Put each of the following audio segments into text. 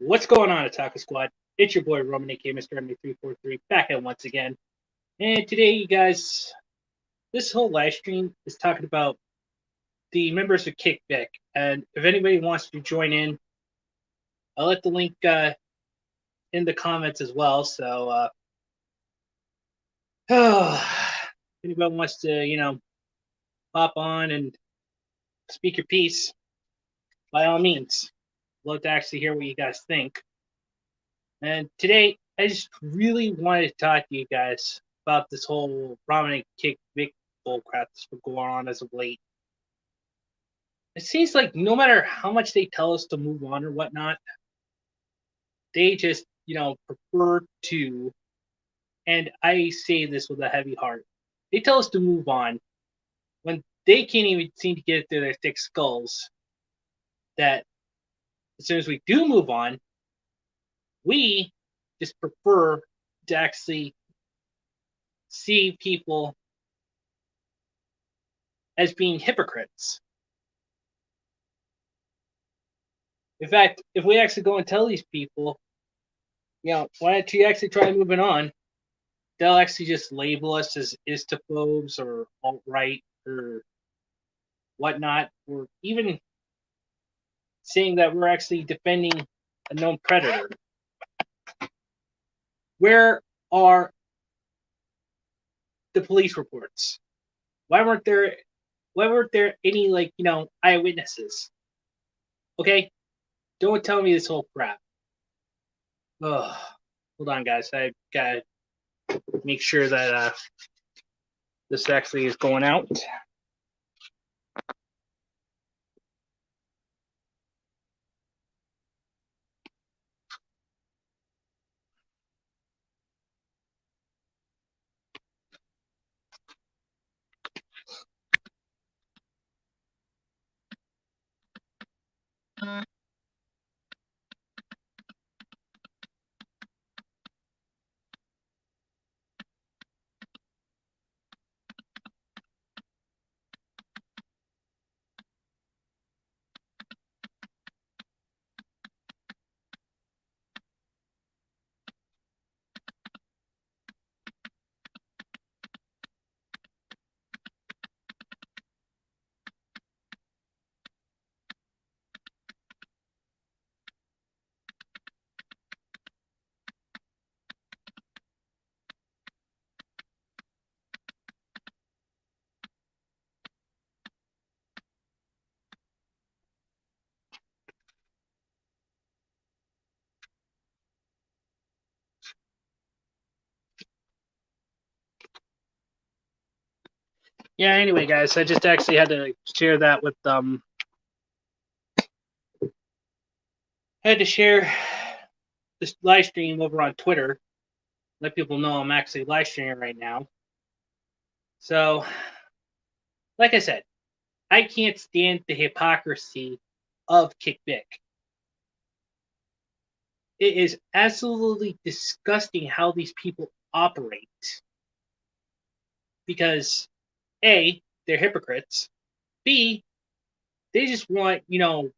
What's going on, Attacker Squad? It's your boy Roman, aka Mr. MA343, back at once again. And today, you guys, this whole live stream is talking about the members of KickVic. And if anybody wants to join in, I'll let the link in the comments as well. So, if anybody wants to, pop on and speak your piece, by all means, I'd love to actually hear what you guys think. And today, I just really wanted to talk to you guys about this whole prominent KickVic bullcrap that's been going on as of late. It seems like no matter how much they tell us to move on or whatnot, they just, prefer to, and I say this with a heavy heart, they tell us to move on when they can't even seem to get it through their thick skulls that as soon as we do move on, we just prefer to actually see people as being hypocrites. In fact, if we actually go and tell these people, why don't you actually try moving on, they'll actually just label us as istophobes or alt-right or whatnot, or even saying that we're actually defending a known predator. Where are the police reports? Why weren't there any eyewitnesses? Okay? Don't tell me this whole crap. Ugh. Hold on, guys. I gotta make sure that this actually is going out. Yeah, anyway, guys, I just actually had to share that with had to share this live stream over on Twitter. Let people know I'm actually live streaming right now. So, like I said, I can't stand the hypocrisy of KickVic. It is absolutely disgusting how these people operate. Because A, they're hypocrites. B, they just want,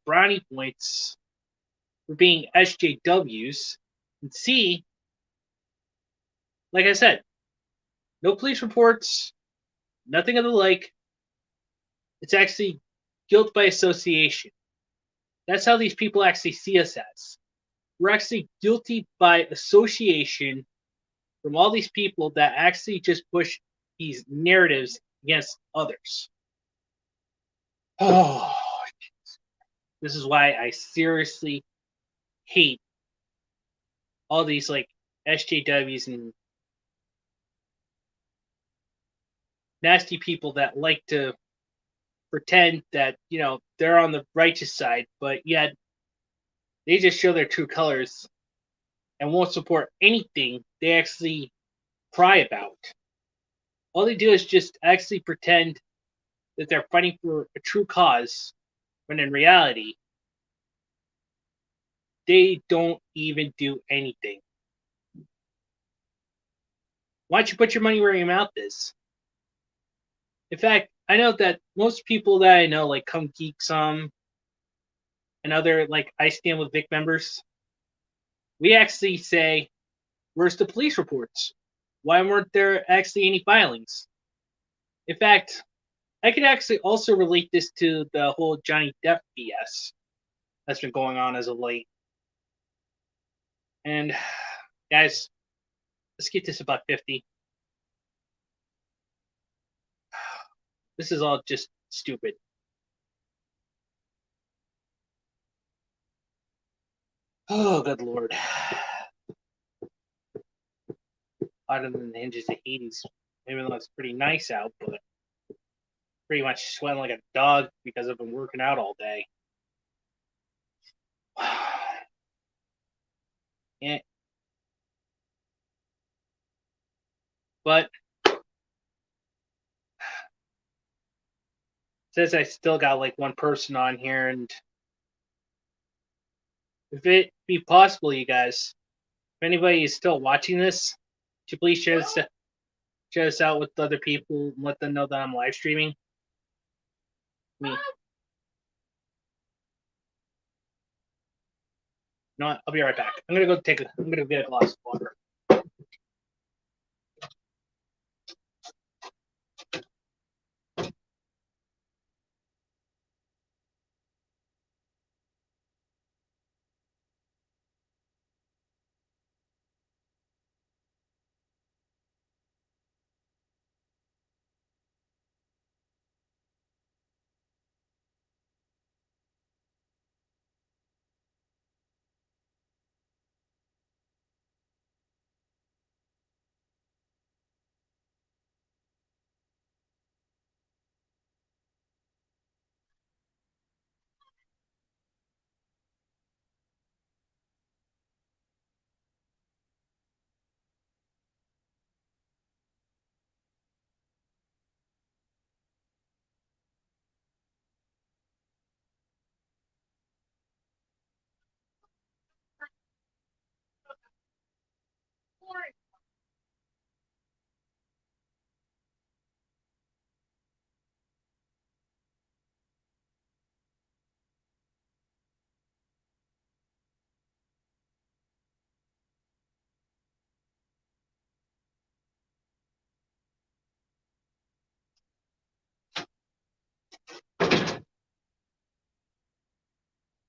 brownie points for being SJWs. And C, like I said, no police reports, nothing of the like. It's actually guilt by association. That's how these people actually see us as. We're actually guilty by association from all these people that actually just push these narratives against others. Oh, this is why I seriously hate all these SJWs and nasty people that like to pretend that they're on the righteous side, but yet they just show their true colors and won't support anything they actually cry about. All they do is just actually pretend that they're fighting for a true cause, when in reality, they don't even do anything. Why don't you put your money where your mouth is? In fact, I know that most people that I know, like Come Geek Some and other I Stand With Vic members, we actually say, where's the police reports? Why weren't there actually any filings? In fact, I could actually also relate this to the whole Johnny Depp BS that's been going on as of late. And guys, let's get this about 50. This is all just stupid. Oh, good lord. Hotter than the hinges of Hades. Even though it's pretty nice out, but pretty much sweating like a dog because I've been working out all day. Yeah. But says I still got like one person on here, and if it be possible, you guys, if anybody is still watching this, could you please share this out with other people and let them know that I'm live streaming? Me. No, I'll be right back. I'm gonna get a glass of water.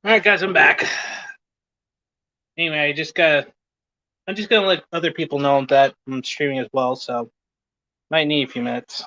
All right, guys, I'm back. Anyway, I'm just gonna let other people know that I'm streaming as well, so might need a few minutes.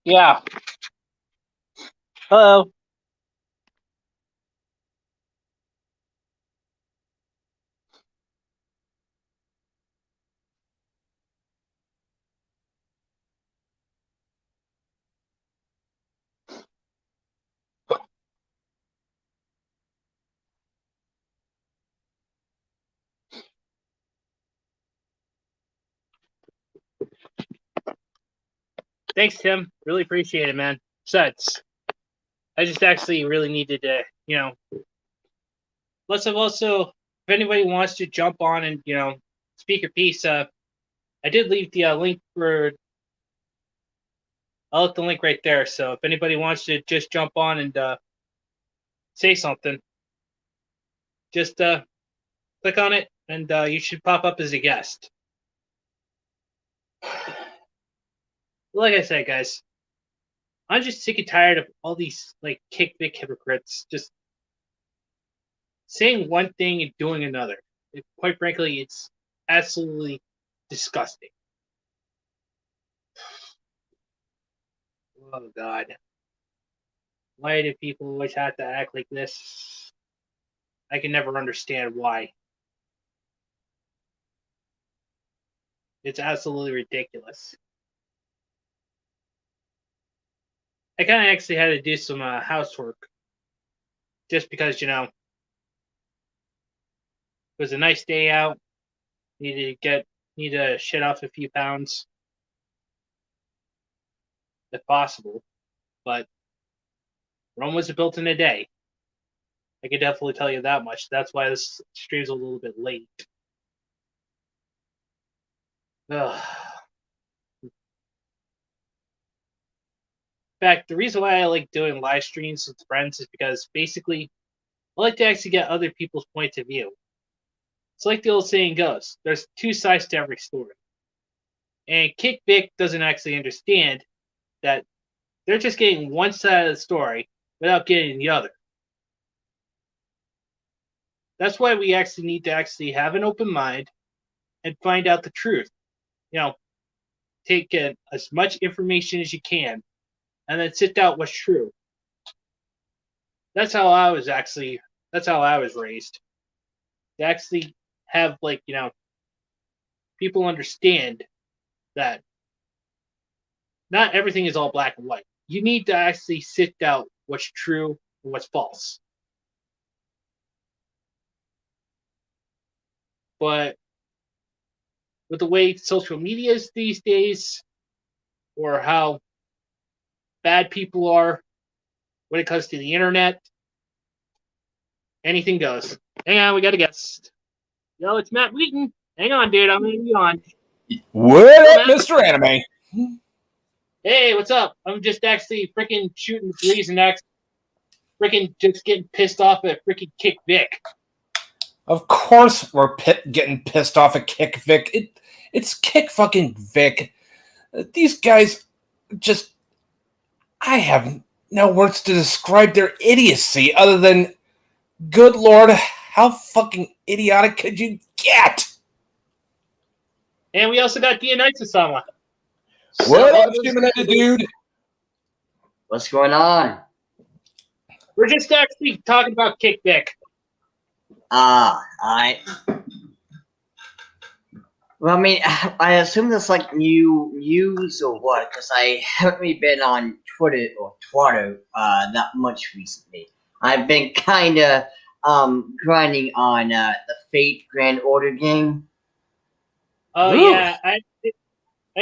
Yeah. Hello. Thanks, Tim. Really appreciate it, man. Besides, I just actually really needed to, Plus, I've also, if anybody wants to jump on and, speak your piece, I did leave the link for I'll let the link right there. So if anybody wants to just jump on and say something, just click on it, and you should pop up as a guest. Like I said, guys, I'm just sick and tired of all these like KickVic hypocrites just saying one thing and doing another. Quite frankly, it's absolutely disgusting. Oh God, why do people always have to act like this? I can never understand why. It's absolutely ridiculous. I kind of actually had to do some housework just because, it was a nice day out. Need to shit off a few pounds if possible. But Rome wasn't built in a day. I can definitely tell you that much. That's why this stream's a little bit late. Ugh. In fact, the reason why I like doing live streams with friends is because basically I like to actually get other people's points of view. It's like the old saying goes, there's two sides to every story. And KickVic doesn't actually understand that they're just getting one side of the story without getting the other. That's why we actually need to actually have an open mind and find out the truth. Take as much information as you can and then sit out what's true. That's how I was raised. To actually have people understand that not everything is all black and white. You need to actually sit out what's true and what's false. But with the way social media is these days, or how bad people are when it comes to the internet, anything goes. Hang on, we got a guest. Yo, it's Matt Wheaton. Hang on, dude. I'm going to be on. What up, Mr. Anime? Hey, what's up? I'm just actually freaking shooting threes and freaking just getting pissed off at freaking KickVic. Of course we're getting pissed off at KickVic. It's Kick-fucking-Vic. These guys just... I have no words to describe their idiocy other than, good lord, how fucking idiotic could you get? And we also got Dionysus-sama. What up, Shimonetta dude? What's going on? We're just actually talking about KickVic. Alright. Well, I mean, I assume that's like new news or what? Because I haven't really been on Twitter that much recently. I've been kind of grinding on the Fate Grand Order game. Oh yeah, I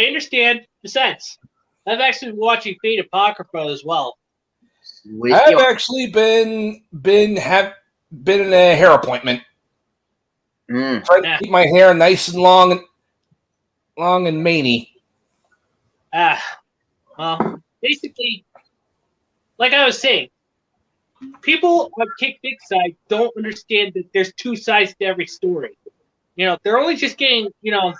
understand the sense. I've actually been watching Fate Apocrypha as well. I've actually been in a hair appointment. Trying to keep my hair nice and long and maney. Well, basically, like I was saying, people on KickVic's side don't understand that there's two sides to every story. They're only just getting, the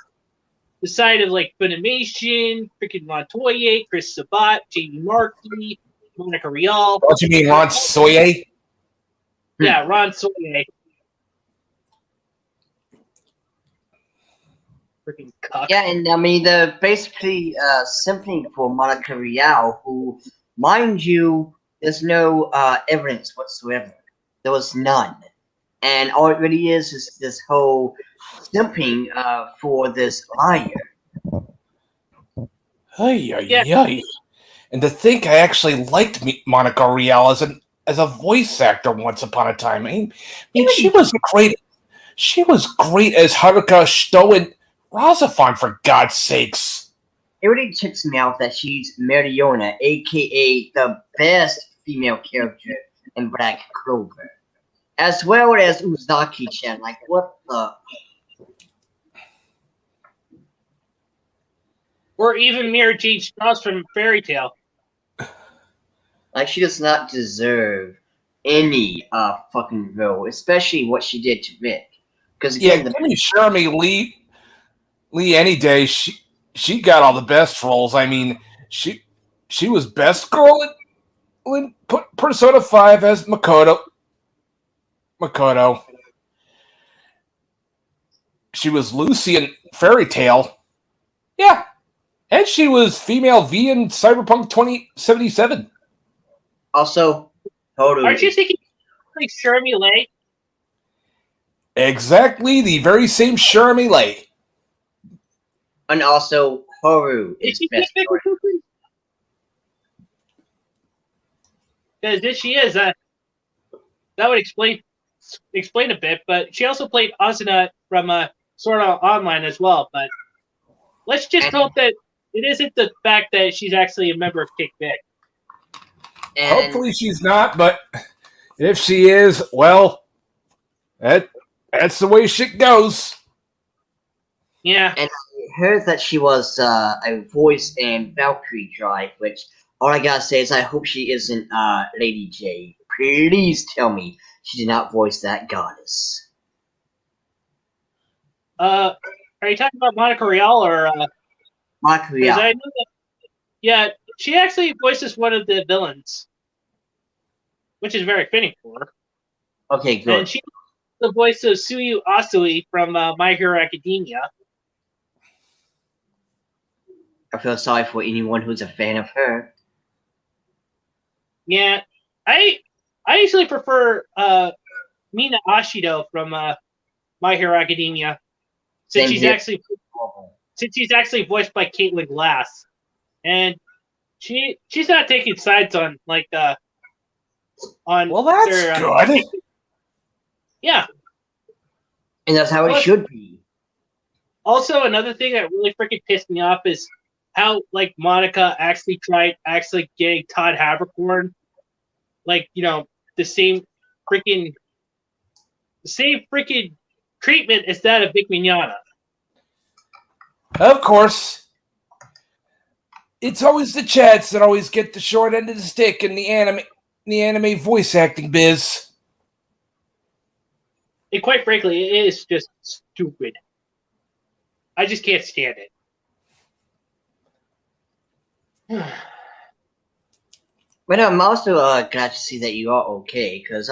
side of like Funimation, freaking Montoya, Chris Sabat, Jamie Markley, Monica Rial. What you mean, Ron Soye? Yeah, Ron Soye. Freaking cuck. Yeah, and I mean, the basically sympathy for Monica Rial, who, mind you, there's no evidence whatsoever. There was none. And all it really is this whole simping for this liar. Ay. And to think I actually liked Monica Rial as a voice actor once upon a time. I mean, she was great. She was great as Haruka Shito and Razafon, for God's sakes. It really checks me out that she's Mariona, a.k.a. the best female character in Black Clover. As well as Uzaki-chan. Like, what the... Or even Mira Jade Strauss from Fairy Tail. Like, she does not deserve any fucking role, especially what she did to Vic. Because again, give me Jeremy Lee any day. She got all the best roles. I mean, she was best girl in Persona 5 as Makoto. She was Lucy in Fairy Tale. Yeah. And she was female V in Cyberpunk 2077. also, Horu Aren't you is- thinking like Shermy Lay? Exactly the very same Jeremy Lee. and also Horu Is is she best Kick girl. Vic? Because if she is, that would explain a bit. But she also played Asuna from Sword Art Online as well. But let's just hope that it isn't the fact that she's actually a member of KickVic. And Hopefully she's not, but if she is, well, that's the way shit goes. Yeah. I heard that she was a voice in Valkyrie Drive, which all I gotta say is I hope she isn't Lady J. Please tell me she did not voice that goddess. Are you talking about Monica Rial or? Monica Because Rial. I know that. Yeah, she actually voices one of the villains, which is very fitting for her. Okay, good. And she's the voice of Suyu Asui from My Hero Academia. I feel sorry for anyone who's a fan of her. Yeah, I usually prefer Mina Ashido from My Hero Academia, since Same she's here. actually voiced by Caitlin Glass, and she's not taking sides on on Well, that's their, good. Yeah. And that's how it Plus- should be. Also, another thing that really freaking pissed me off is how Monica actually tried getting Todd Havercorn, the same freaking treatment as that of Vic Mignogna. Of course. It's always the Chads that always get the short end of the stick in the anime voice acting biz. And quite frankly, it is just stupid. I just can't stand it. But I'm also glad to see that you are okay, because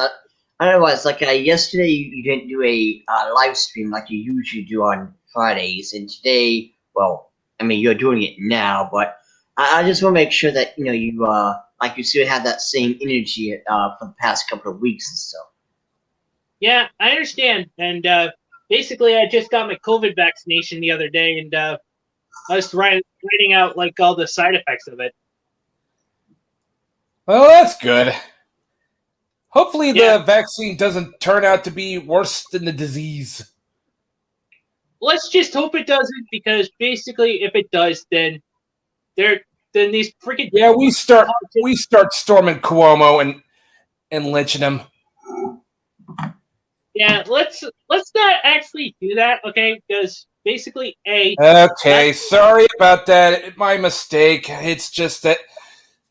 otherwise, yesterday you didn't do a live stream like you usually do on Fridays, and today, well, I mean you're doing it now, but I just want to make sure that you still have that same energy for the past couple of weeks and stuff. Yeah, I understand. And basically, I just got my COVID vaccination the other day, and I was writing out all the side effects of it. Well, that's good. Hopefully Yeah. the vaccine doesn't turn out to be worse than the disease. Let's just hope it doesn't, because basically, if it does, then these freaking Yeah, we start storming Cuomo and lynching him. Yeah, let's not actually do that, okay? Because basically, Okay, sorry about that. My mistake. It's just that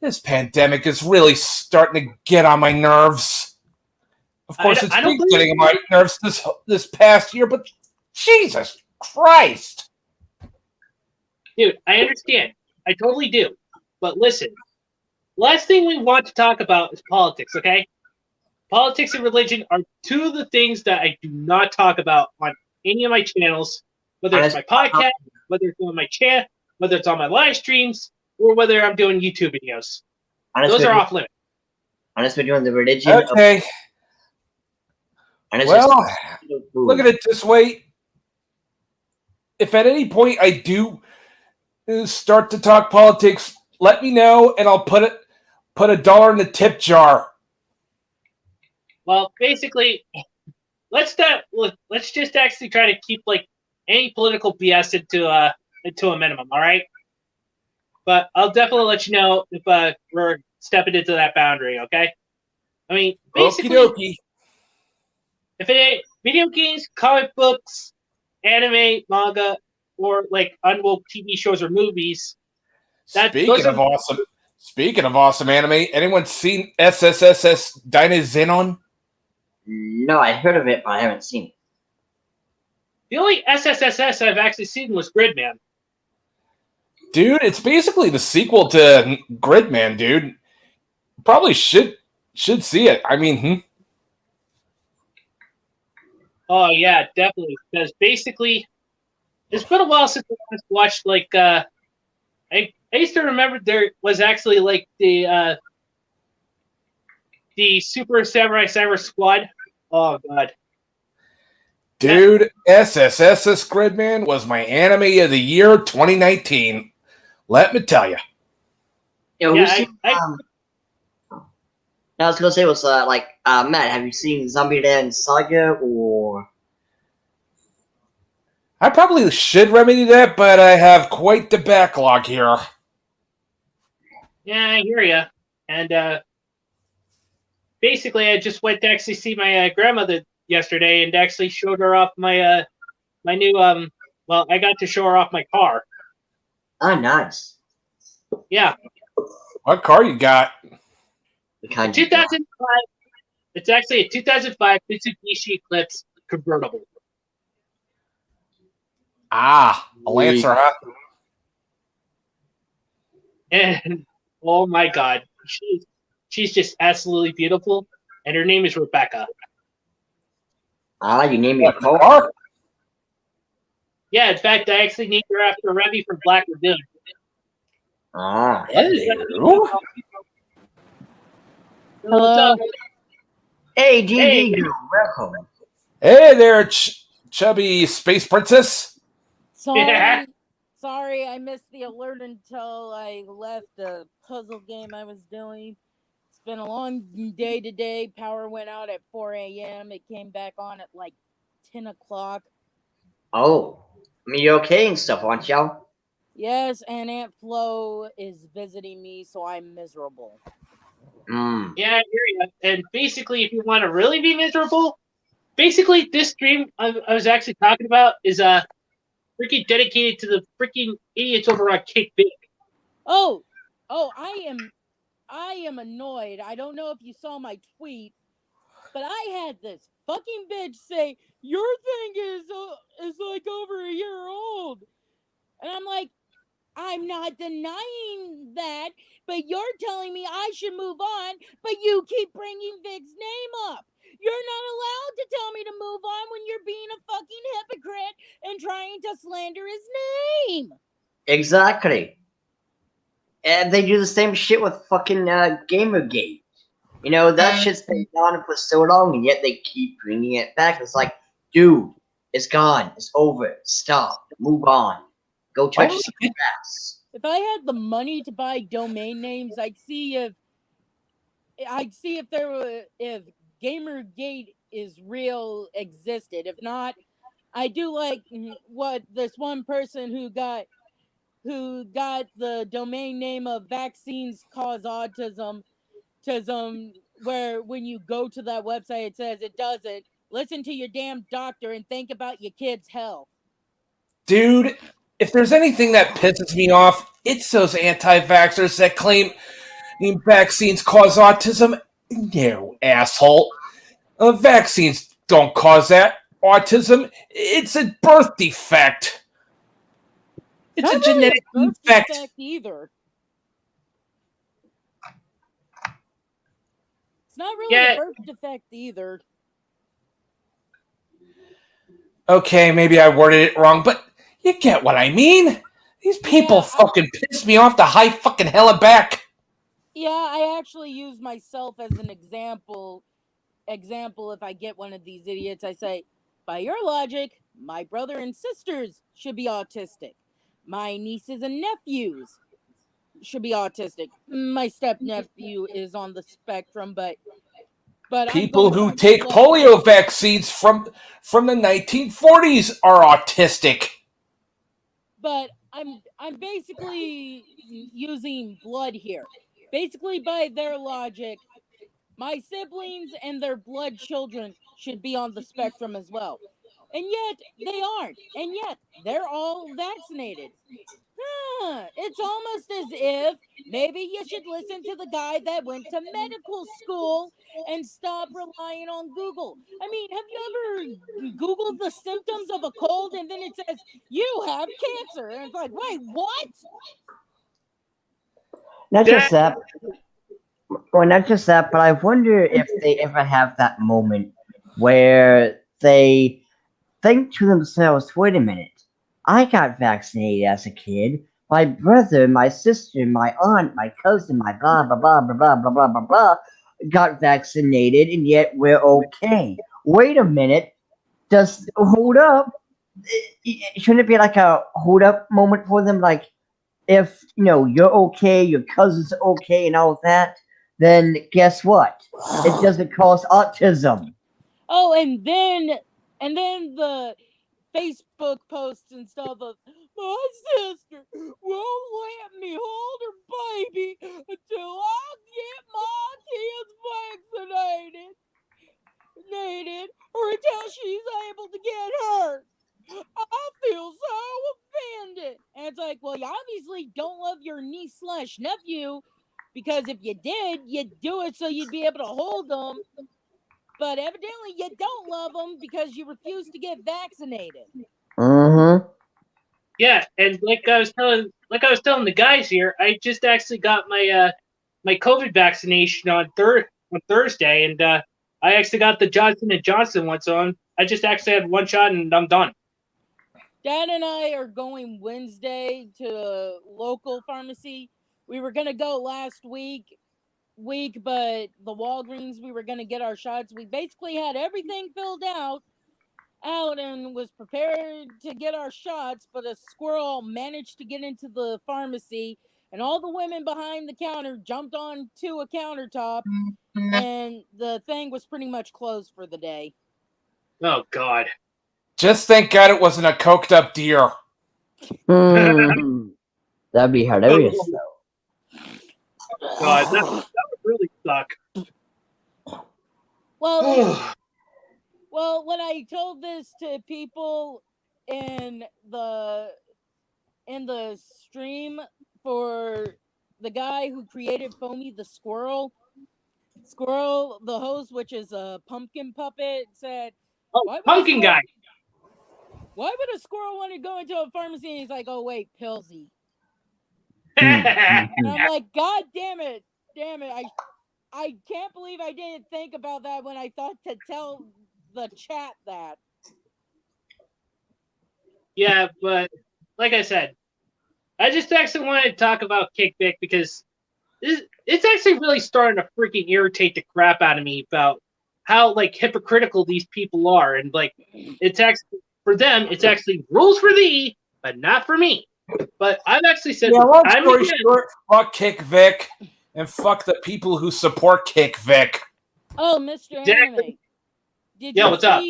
this pandemic is really starting to get on my nerves. Of course, it's been getting on my nerves this past year, but Jesus Christ. Dude, I understand. I totally do. But listen, last thing we want to talk about is politics, okay? Politics and religion are two of the things that I do not talk about on any of my channels, whether it's my podcast, whether it's on my chat, whether it's on my live streams, or whether I'm doing YouTube videos. Those are off limits. Unless we're doing the religion. Okay. Well, look at it this way. If at any point I do start to talk politics, let me know, and I'll put $1 in the tip jar. Well, basically, let's just actually try to keep any political BS into a minimum, all right? But I'll definitely let you know if we're stepping into that boundary, okay? I mean, basically, Okie-dokie. if it ain't video games, comic books, anime, manga, or unwoke TV shows or movies, Speaking of awesome, Speaking of awesome anime, anyone seen SSSS Dynazenon? No, I heard of it, but I haven't seen it. The only SSSS I've actually seen was Gridman. Dude, it's basically the sequel to Gridman, dude. Probably should see it. I mean, Oh yeah, definitely. Because basically, it's been a while since I last watched like I used to remember there was actually like the Super Samurai Cyber Squad. Oh god. dude, SSSS Gridman was my anime of the year 2019. Let me tell you. You know, Yeah, who's seen, I was gonna say was Matt, have you seen Zombie Land Saga or? I probably should remedy that, but I have quite the backlog here. Yeah, I hear ya. And basically, I just went to actually see my grandmother yesterday, and actually showed her off my my new Well, I got to show her off my car. Oh, nice. Yeah, What car you got? The kind you 2005. It's actually a 2005 Mitsubishi Eclipse convertible. Ah, a Lancer, huh? And oh my god, she's just absolutely beautiful, and her name is Rebecca. you name your What, car? car? Yeah, in fact, I actually named her after Remy from Black Lagoon. Hello. Hello. Hey, D&D Hey. girl, welcome. Hey there, chubby space princess. Sorry, sorry, I missed the alert until I left the puzzle game I was doing. It's been a long day today. Power went out at 4 a.m. It came back on at like 10 o'clock. Oh, I mean, you're okay and stuff, aren't y'all? Yes, and Aunt Flo is visiting me, so I'm miserable. Hmm. Yeah, I hear you. And basically, if you want to really be miserable, basically this stream I was actually talking about is freaking dedicated to the freaking idiots over on KickVic. Oh, I am annoyed. I don't know if you saw my tweet, but I had this fucking bitch say your thing is like over a year old, and I'm like, I'm not denying that, but you're telling me I should move on, but you keep bringing Vic's name up. You're not allowed to tell me to move on when you're being a fucking hypocrite and trying to slander his name. Exactly. And they do the same shit with fucking Gamergate. You know, that shit's been gone for so long, and yet they keep bringing it back. It's like, dude, it's gone. It's over. Stop. Move on. Go touch some grass. If I had the money to buy domain names, I'd see if if Gamergate is real existed. If not, I do like what this one person who got the domain name of vaccines cause autism, where when you go to that website it says it doesn't. Listen to your damn doctor and think about your kid's health. Dude, if there's anything that pisses me off, it's those anti-vaxxers that claim vaccines cause autism. No, asshole. Vaccines don't cause that. Autism, it's a birth defect. It's Not a really genetic a birth defect. either. It's not really a birth defect either. Okay, maybe I worded it wrong, but you get what I mean. These people fucking piss me off the high fucking hell and back. Yeah, I actually use myself as an example. If I get one of these idiots, I say, by your logic, my brother and sisters should be autistic. My nieces and nephews should be autistic. My step nephew is on the spectrum, but people who take polio vaccines from the 1940s are autistic. But I'm basically using blood here. Basically, by their logic, my siblings and their blood children should be on the spectrum as well. And yet they aren't. And yet they're all vaccinated. It's almost as if maybe you should listen to the guy that went to medical school and stop relying on Google. I mean, have you ever Googled the symptoms of a cold and then it says, you have cancer? And it's like, wait, what? Not just that. Well, not just that, but I wonder if they ever have that moment where they think to themselves, wait a minute, I got vaccinated as a kid. My brother, my sister, my aunt, my cousin, my blah, blah, blah, blah, blah, blah, blah, blah, blah, got vaccinated, and yet we're okay. Wait a minute. Hold up. Shouldn't it be like a hold up moment for them? Like, if, you're okay, your cousin's okay, and all of that, then guess what? It doesn't cause autism. Oh, and then the Facebook posts and stuff of my sister won't let me hold her baby until I get my kids vaccinated or until she's able to get hers. I feel so offended. And it's like, well, you obviously don't love your niece/nephew, because if you did, you'd do it so you'd be able to hold them. But evidently you don't love them because you refuse to get vaccinated. Mm-hmm. Yeah, and like I was telling the guys here, I just actually got my my COVID vaccination on Thursday, and I actually got the Johnson and Johnson one. So I just actually had one shot, and I'm done. Dad and I are going Wednesday to a local pharmacy. We were gonna go last week, but the Walgreens we were gonna get our shots. We basically had everything filled out and was prepared to get our shots, but a squirrel managed to get into the pharmacy, and all the women behind the counter jumped onto a countertop, and the thing was pretty much closed for the day. Oh God! Just thank God it wasn't a coked up deer. That'd be hilarious, though. God, that would really suck. Well, when I told this to people in the stream for the guy who created Foamy the Squirrel, the host, which is a pumpkin puppet, said, Pumpkin guy. Why would a squirrel want to go into a pharmacy? And he's like, oh wait, Pillsy. Yeah, And I'm like, God damn it. I can't believe I didn't think about that when I thought to tell the chat that. but like I said, I just actually wanted to talk about KickVic because it's actually really starting to freaking irritate the crap out of me about how like hypocritical these people are, and like it's actually for them, it's actually rules for thee, but not for me. But I've actually said, yeah, long story short, fuck KickVic and fuck the people who support KickVic. Oh, Mr. Anime. What's up?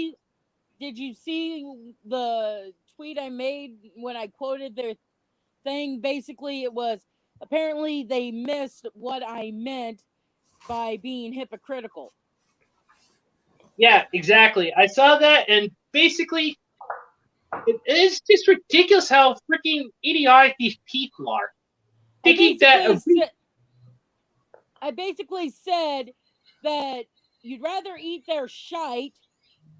Did you see the tweet I made when I quoted their thing? Basically, it was, apparently they missed what I meant by being hypocritical. Yeah, exactly. I saw that, and basically, it's just ridiculous how freaking idiotic these people are. Thinking that I basically said that you'd rather eat their shite,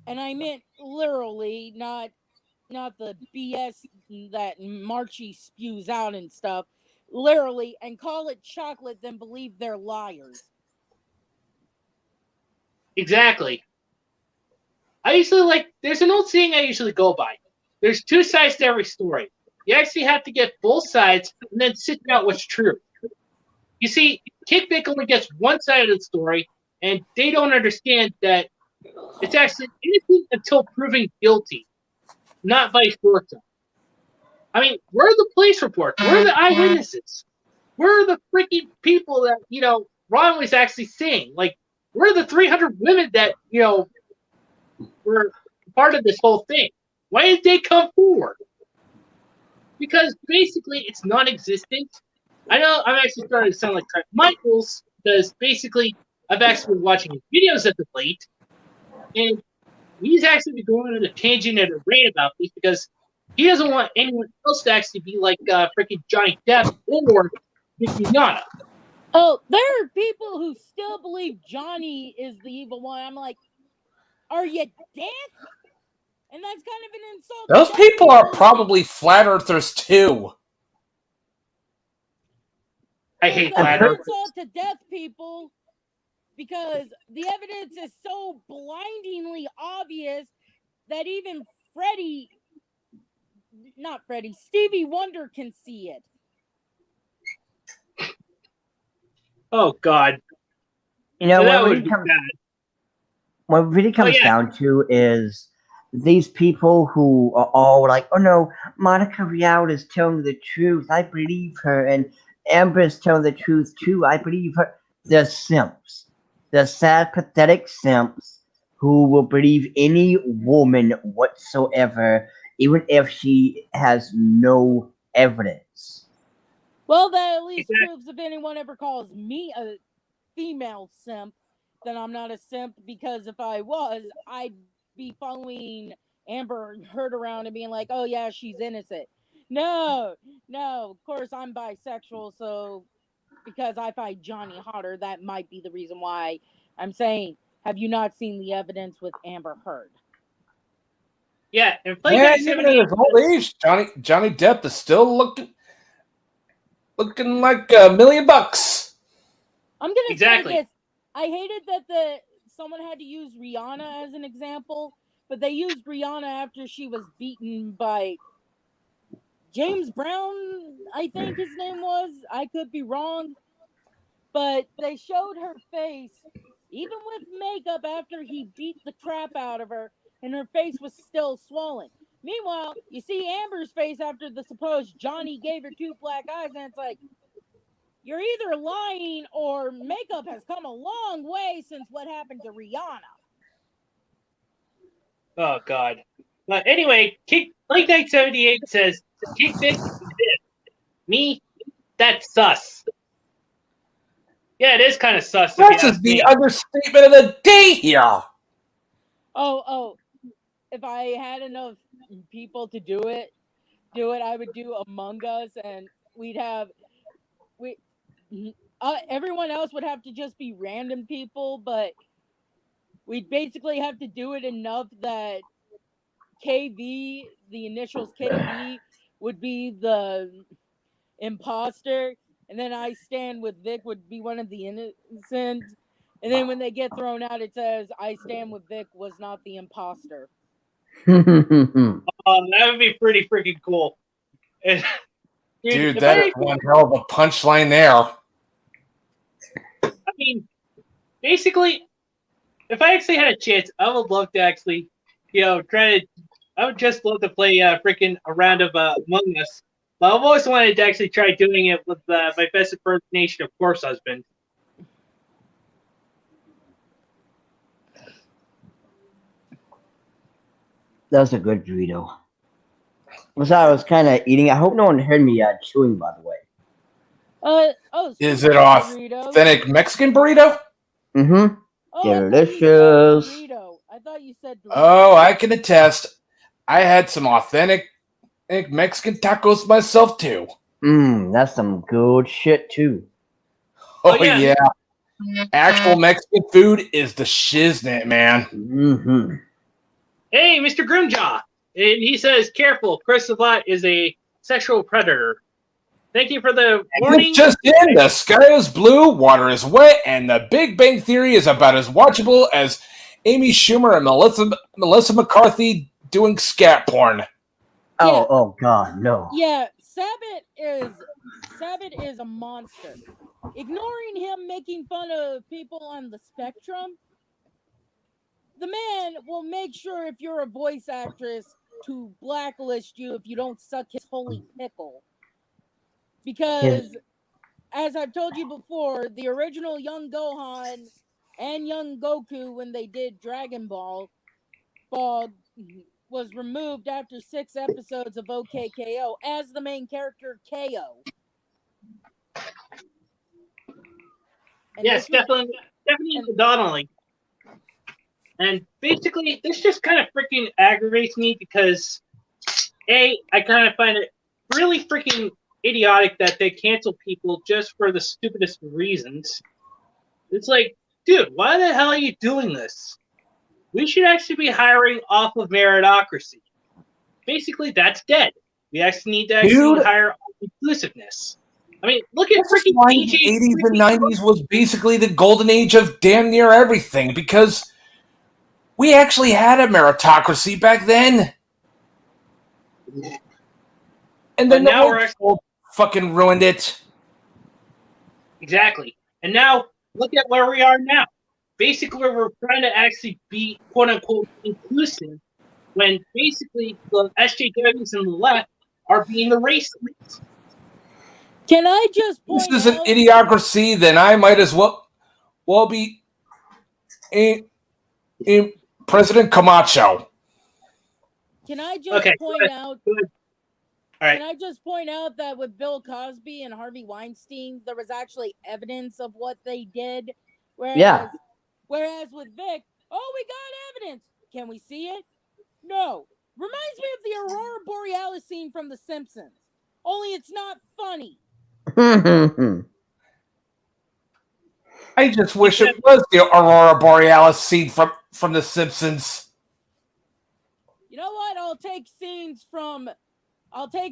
and I meant literally, not the BS that Marchie spews out and stuff, literally, and call it chocolate than believe they're liars. Exactly. There's an old saying I usually go by. There's two sides to every story. You actually have to get both sides and then sit out what's true. You see, KickVic only gets one side of the story, and they don't understand that it's actually innocent until proven guilty, not vice versa. I mean, where are the police reports? Where are the eyewitnesses? Where are the freaking people that, Ron was actually seeing? Like, where are the 300 women that, were part of this whole thing? Why did they come forward? Because basically it's non-existent. I know I'm actually starting to sound like Trent Michaels because basically I've actually been watching his videos at the late, and he's actually been going on a tangent at a rate about this because he doesn't want anyone else to actually be like freaking Johnny Depp or Rihanna. Oh, there are people who still believe Johnny is the evil one. I'm like, are you deaf? And that's kind of an insult. Those to deaf people are probably flat earthers too. I hate It's flat an earth. insult to deaf people because the evidence is so blindingly obvious that even Stevie Wonder can see it. Oh God. You know, So what that really would be comes bad. what really comes yeah. down to is these people who are all like, "Oh no, Monica Rial is telling the truth. I believe her," and Amber is telling the truth too. I believe her. They're simps. They're sad, pathetic simps who will believe any woman whatsoever, even if she has no evidence. Well, that at least Exactly. proves if anyone ever calls me a female simp, then I'm not a simp, because if I was, I'd be following Amber Heard around and being like, oh yeah, she's innocent. No, of course I'm bisexual, so because I find Johnny hotter, that might be the reason why I'm saying, have you not seen the evidence with Amber Heard? Yeah, and Play Yeah, Guy even in 78 his old age, Johnny Depp is still looking like $1,000,000. I'm gonna Exactly. say this. I hated that someone had to use Rihanna as an example, but they used Rihanna after she was beaten by James Brown, I think his name was. I could be wrong. But they showed her face, even with makeup, after he beat the crap out of her, and her face was still swollen. Meanwhile, you see Amber's face after the supposed Johnny gave her two black eyes, and it's like, you're either lying or makeup has come a long way since what happened to Rihanna. Oh God. But anyway, Play Guy 78 says KickVic me, that's sus. Yeah, it is kind of sus if you This is ask the me. understatement of the day here. Oh, if I had enough people to do it, I would do Among Us, and everyone else would have to just be random people, but we'd basically have to do it enough that KV, the initials KV, would be the imposter, and then I stand with Vic would be one of the innocent. And then when they get thrown out, it says I stand with Vic was not the imposter. That would be pretty freaking cool. Dude, that is one hell of a punchline there. I mean, basically, if I actually had a chance, I would love to actually, I would just love to play freaking a round of Among Us. But I've always wanted to actually try doing it with my best impersonation of Course Husband. That's a good burrito. I was kind of eating. I hope no one heard me chewing, by the way. Is it authentic Mexican burrito? Mm-hmm. Oh, Delicious. I thought you said burrito. Oh, I can attest. I had some authentic Mexican tacos myself too. That's some good shit too. Oh yeah. Actual Mexican food is the shiznit, man. Mm-hmm. Hey, Mr. Grimjaw. And he says, careful, Chris Savat is a sexual predator. Thank you for the warning. It's just in. The sky is blue, water is wet, and the Big Bang Theory is about as watchable as Amy Schumer and Melissa McCarthy doing scat porn. Oh God, no. Yeah, Sabat is a monster. Ignoring him making fun of people on the spectrum, the man will make sure, if you're a voice actress, to blacklist you if you don't suck his holy pickle. Because, as I've told you before, the original Young Gohan and Young Goku, when they did Dragon Ball, was removed after 6 episodes of OKKO as the main character KO. And yes, definitely Donnelly. And basically, this just kind of freaking aggravates me because I kind of find it really freaking idiotic that they cancel people just for the stupidest reasons. It's like, dude, why the hell are you doing this? We should actually be hiring off of meritocracy. Basically, that's dead. We actually need to actually Dude. hire inclusiveness. I mean, look at This is freaking why the AJ. 80s and 90s was basically the golden age of damn near everything, because we actually had a meritocracy back then. And then But now the we're woke fucking ruined it. Exactly. And now look at where we are now. Basically, we're trying to actually be quote unquote inclusive when basically the SJWs and the left are being the racists. Can I just This point is an out? idiocracy, then I might as well be in President Camacho. Can I just Okay, point out? good. All right. Can I just point out that with Bill Cosby and Harvey Weinstein, there was actually evidence of what they did, whereas Yeah. whereas with Vic, oh, we got evidence. Can we see it? No. Reminds me of the Aurora Borealis scene from The Simpsons. Only it's not funny. I just wish it was the Aurora Borealis scene from The Simpsons. You know what? I'll take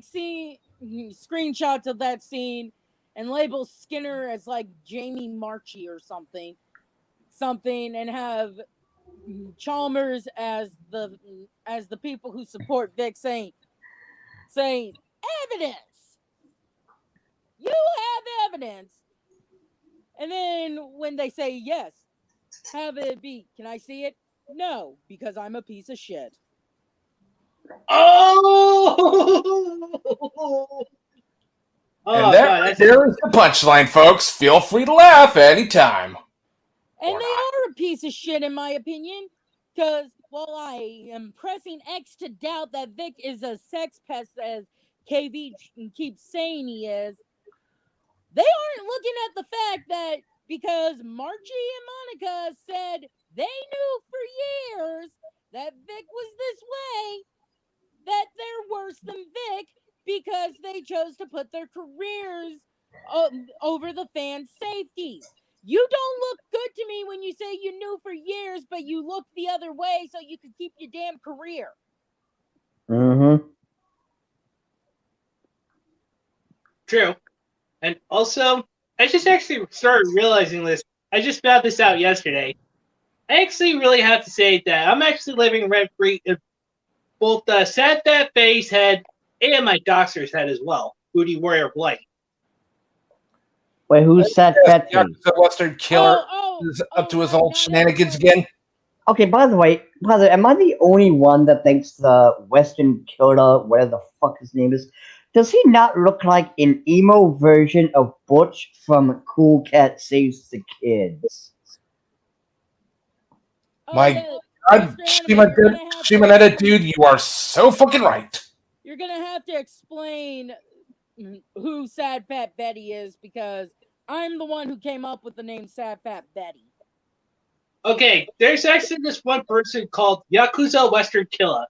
screenshots of that scene and label Skinner as like Jamie Marchi or something, and have Chalmers as the people who support Vic saying evidence. You have evidence. And then when they say yes, have it be, can I see it? No, because I'm a piece of shit. Oh! And there is the punchline, folks. Feel free to laugh anytime. And they are a piece of shit, in my opinion, because while I am pressing X to doubt that Vic is a sex pest, as KV keeps saying he is, they aren't looking at the fact that because Margie and Monica said they knew for years that Vic was this way, that they're worse than Vic because they chose to put their careers over the fans' safety. You don't look good to me when you say you knew for years, but you look the other way so you could keep your damn career. Mm-hmm. True. And also, I just actually started realizing this. I just found this out yesterday. I actually really have to say that I'm actually living rent free in both the Sad Fat Face head and my Doxer's head as well. Booty Warrior Blight. Wait, who's that fat Yeah, face? the Western Killer is up to his old shenanigans again. Okay, by the way, am I the only one that thinks the Western Killer, whatever the fuck his name is, does he not look like an emo version of Butch from Cool Cat Saves the Kids? My God, Shimonetta, dude, you are so fucking right. You're gonna have to explain who Sad Fat Betty is, because I'm the one who came up with the name Sad Fat Betty. Okay, there's actually this one person called Yakuza Western Killer.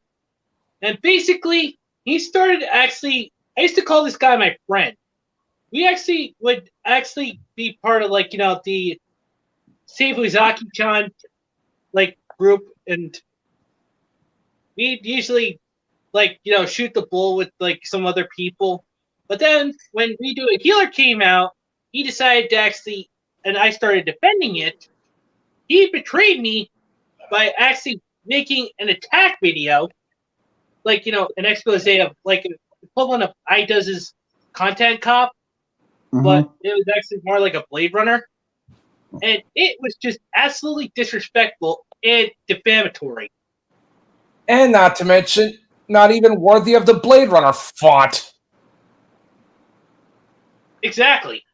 And basically, he started actually, I used to call this guy my friend. We actually would actually be part of, like, you know, the Seibuzaki-chan, like, group, and we'd usually, like, you know, shoot the bull with, like, some other people. But then, when Redo a Healer came out, he decided to actually, and I started defending it, he betrayed me by actually making an attack video, like, you know, an expose of, like, an equivalent of iDoes' Content Cop, but it was actually more like a Blade Runner. And it was just absolutely disrespectful and defamatory. And not to mention, not even worthy of the Blade Runner font. Exactly.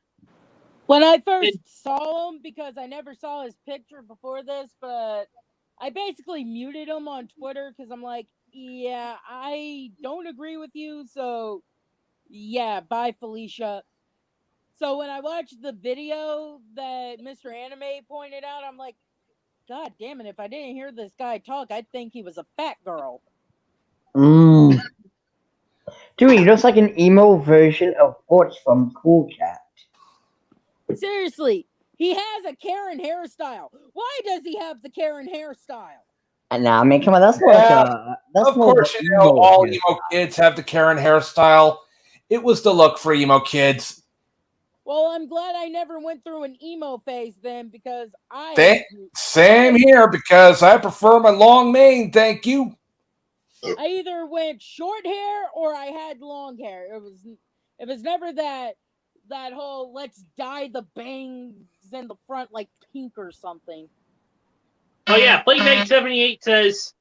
When I first saw him, because I never saw his picture before this, but I basically muted him on Twitter because I'm like, yeah, I don't agree with you, so yeah, bye, Felicia. So when I watched the video that Mr. Anime pointed out, I'm like, God damn it, if I didn't hear this guy talk, I'd think he was a fat girl. Dude, he looks like an emo version of Porch from Cool Cat. Seriously, he has a Karen hairstyle. Why does he have the Karen hairstyle? And now, I mean, come on, that's more like a Of course, you know, all emo kids have the Karen hairstyle. It was the look for emo kids. Well, I'm glad I never went through an emo phase then, because Same here, because I prefer my long mane, thank you. I either went short hair or I had long hair. It was never that whole let's dye the bangs in the front like pink or something. Oh yeah, Playtech78 says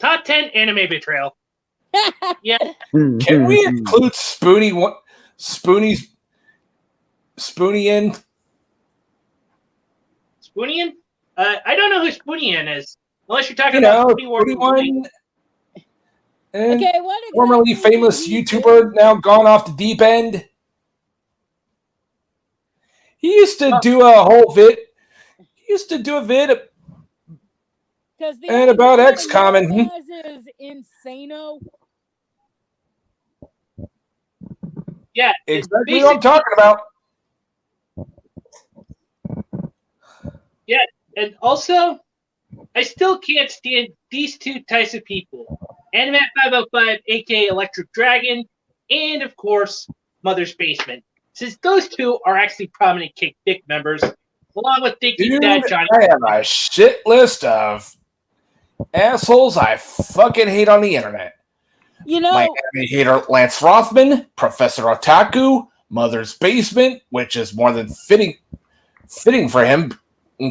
top 10 anime betrayal. Yeah. Can we include Spoonie's Spoonian? Spoonian? I don't know who Spoonian is. Unless you're talking about Spoonie one. Okay, what exactly formerly famous YouTuber, now gone off the deep end. He used to do a whole vid. He used to do a vid and about XCOM and is Insano. Yeah, exactly what I'm talking about. Yeah, and also, I still can't stand these two types of people. Animat505, aka Electric Dragon, and of course, Mother's Basement. Since those two are actually prominent KickVic members, along with Dicky's dad, Johnny. I have a shit list of assholes I fucking hate on the internet. You know, my anime hater Lance Rothman, Professor Otaku, Mother's Basement, which is more than fitting for him,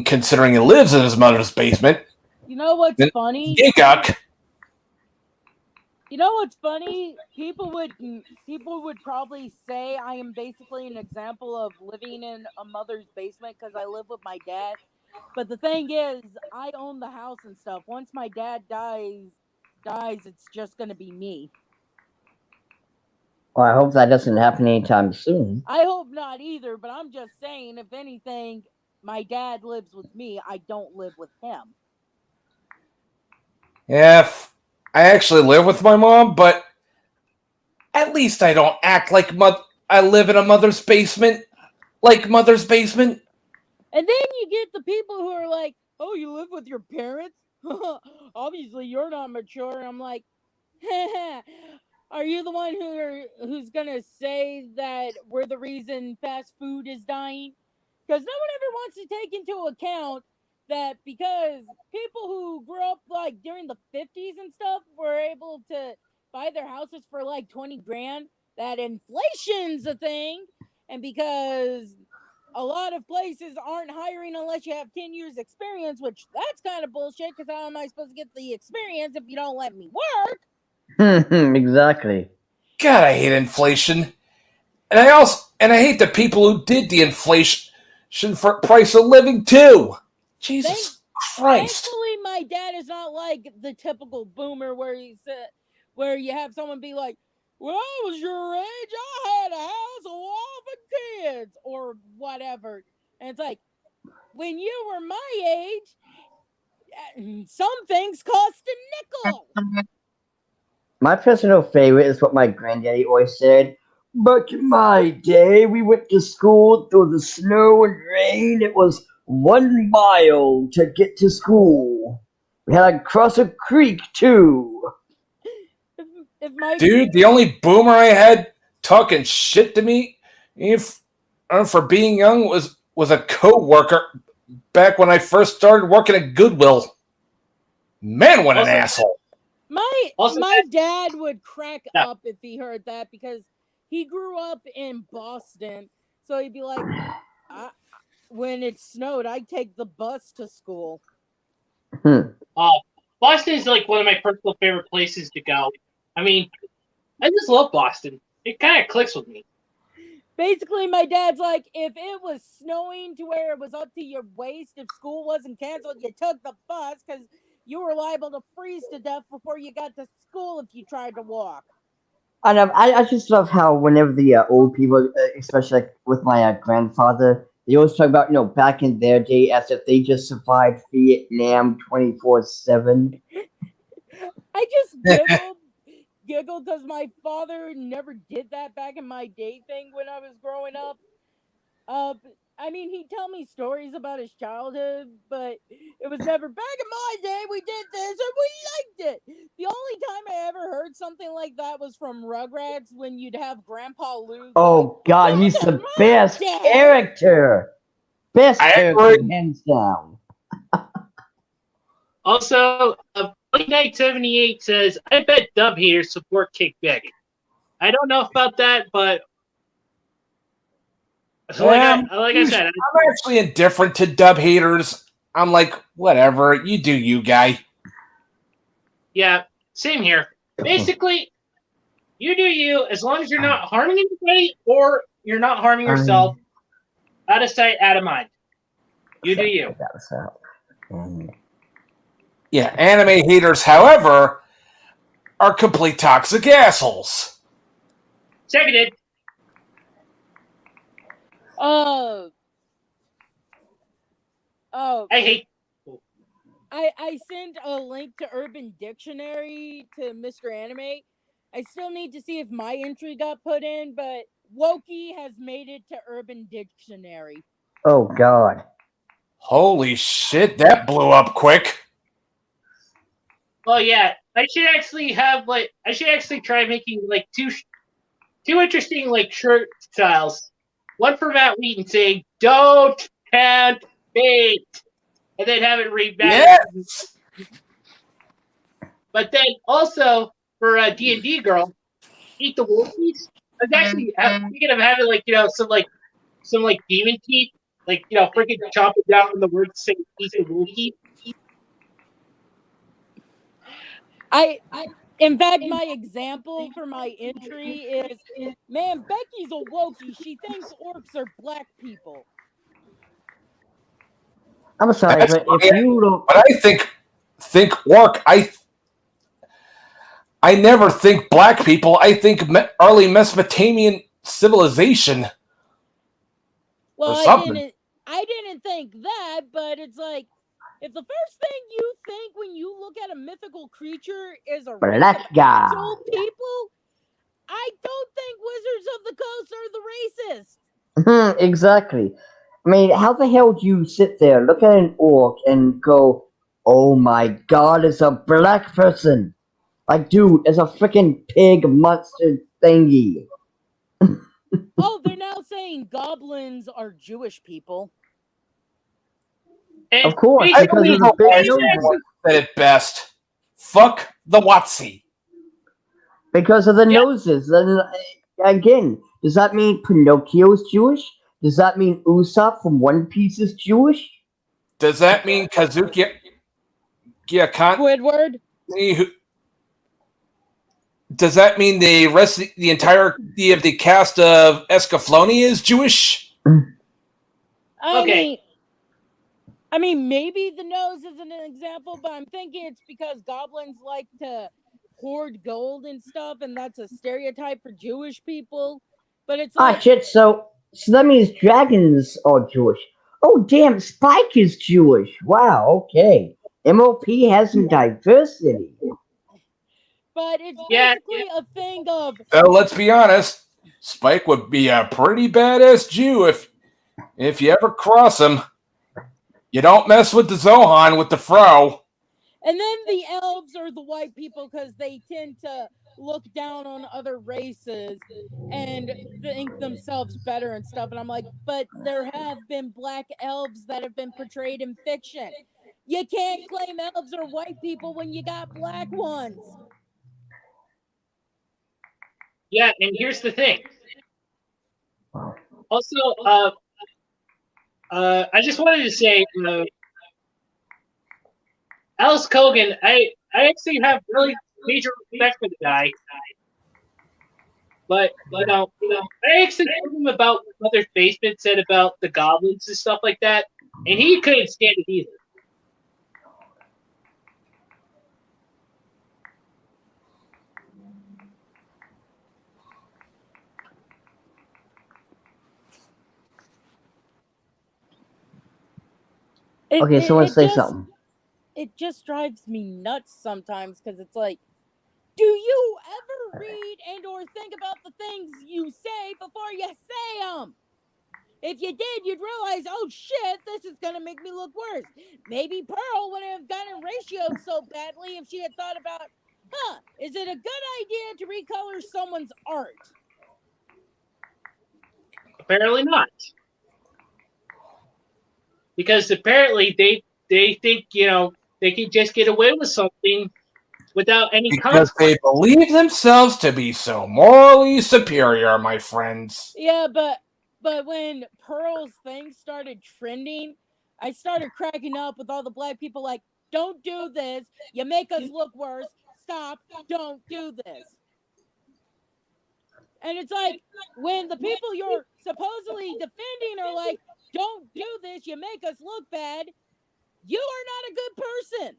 considering he lives in his mother's basement. You know what's funny? Giguk. You know what's funny? People would probably say I am basically an example of living in a mother's basement because I live with my dad. But the thing is, I own the house and stuff. Once my dad dies, it's just gonna be me. Well, I hope that doesn't happen anytime soon. I hope not either, but I'm just saying, if anything, my dad lives with me. I don't live with him. Yeah, I actually live with my mom, but at least I don't act like I live in a mother's basement, like Mother's Basement. And then you get the people who are like, "Oh, you live with your parents? Obviously, you're not mature." And I'm like, "Are you the one who's gonna say that we're the reason fast food is dying?" Because no one ever wants to take into account that because people who grew up like during the 50s and stuff were able to buy their houses for like 20 grand, that inflation's a thing, and because a lot of places aren't hiring unless you have 10 years experience, which that's kind of bullshit, because how am I supposed to get the experience if you don't let me work? Exactly. God, I hate inflation. And I hate the people who did the inflation for price of living too. Jesus Christ. Thankfully, my dad is not like the typical boomer where you have someone be like, "When I was your age, I had a house, a wife, and kids," or whatever. And it's like, when you were my age, some things cost a nickel. My personal favorite is what my granddaddy always said. Back in my day, we went to school through the snow and rain. It was 1 mile to get to school. We had to cross a creek, too. Dude, the only boomer I had talking shit to me for being young was a co-worker back when I first started working at Goodwill. Man, what an asshole. My dad would crack up if he heard that, because he grew up in Boston. So he'd be like, when it snowed, I'd take the bus to school. Boston is like one of my personal favorite places to go. I mean, I just love Boston. It kind of clicks with me. Basically, my dad's like, if it was snowing to where it was up to your waist, if school wasn't canceled, you took the bus because you were liable to freeze to death before you got to school if you tried to walk. I just love how whenever the old people, especially like with my grandfather, they always talk about, back in their day as if they just survived Vietnam 24/7. I just giggled giggle because my father never did that back in my day thing when I was growing up. I mean, he'd tell me stories about his childhood, but it was never back in my day. We did this and we liked it. The only time I ever heard something like that was from Rugrats when you'd have Grandpa Lou. Oh God, "Back he's in the my best day." character. Best I character, agree. hands down. Also, Blake Knight 78 says, "I bet dub haters support KickVic." I don't know about that, but like I said, I'm actually indifferent to dub haters. I'm like, whatever, you do you, guy. yeah, same here. Basically, you do you as long as you're not harming anybody or you're not harming yourself. Out of sight, out of mind. You do you. Yeah, anime haters, however, are complete toxic assholes. Seconded. Oh, I hate. I sent a link to Urban Dictionary to Mr. Anime. I still need to see if my entry got put in, but Wokey has made it to Urban Dictionary. Oh God. Holy shit, that blew up quick. Oh yeah, I should actually have I should actually try making like two interesting like shirt styles. One for Matt Wheaton saying "Don't tempt fate," and then have it read back. Yes. But then also for D&D girl, eat the wolfies. I was actually thinking of having some demon teeth, freaking chomping down on the word saying "eat the wolfie." In fact, my example for my entry is, man, Becky's a Wokey. She thinks orcs are black people. I'm sorry, but if you don't, But I think orc. I never think black people. I think early Mesopotamian civilization. Well, Or something. I didn't think that, but it's like, if the first thing you think when you look at a mythical creature is a race black of guy. actual people, I don't think Wizards of the Coast are the racist. Exactly. I mean, how the hell do you sit there, look at an orc, and go, "Oh my God, it's a black person"? Like, dude, it's a freaking pig monster thingy. Oh, they're now saying goblins are Jewish people. And Of course, I because believe of the the big last nose. one said it best. Fuck the Watsy. Because of the Yeah. noses. And again, does that mean Pinocchio's Jewish? Does that mean Usopp from One Piece is Jewish? Does that mean Kazuki Squidward? Does that mean the rest of the entirety of the cast of Escaflowne is Jewish? Okay. I mean, maybe the nose isn't an example, but I'm thinking it's because goblins like to hoard gold and stuff, and that's a stereotype for Jewish people. But it's like, Shit, so that means dragons are Jewish. Oh damn, Spike is Jewish. Wow, okay. MOP has some diversity. but it's Yeah. basically a thing of, Well, let's be honest. Spike would be a pretty badass Jew if you ever cross him. You don't mess with the Zohan with the fro. and then the elves are the white people because they tend to look down on other races and think themselves better and stuff. And I'm like, but there have been black elves that have been portrayed in fiction. You can't claim elves are white people when you got black ones. Yeah, and here's the thing. Also, I just wanted to say, Alice Kogan, I actually have really major respect for the guy, but I actually told him about what Mother's Basement said about the goblins and stuff like that, and he couldn't stand it either. Okay, someone say something. It just drives me nuts sometimes because it's like, Do you ever read and or think about the things you say before you say them? If you did, you'd realize, oh shit, this is gonna make me look worse. Maybe Pearl wouldn't have gotten ratioed so badly if she had thought about, is it a good idea to recolor someone's art? Apparently not. Because apparently they think, they can just get away with something without any Because consequence. they believe themselves to be so morally superior, my friends. Yeah, but when Pearl's thing started trending, I started cracking up with all the black people like, don't do this. You make us look worse. Stop. Don't do this. And it's like, when the people you're supposedly defending are like, don't do this. You make us look bad. You are not a good person.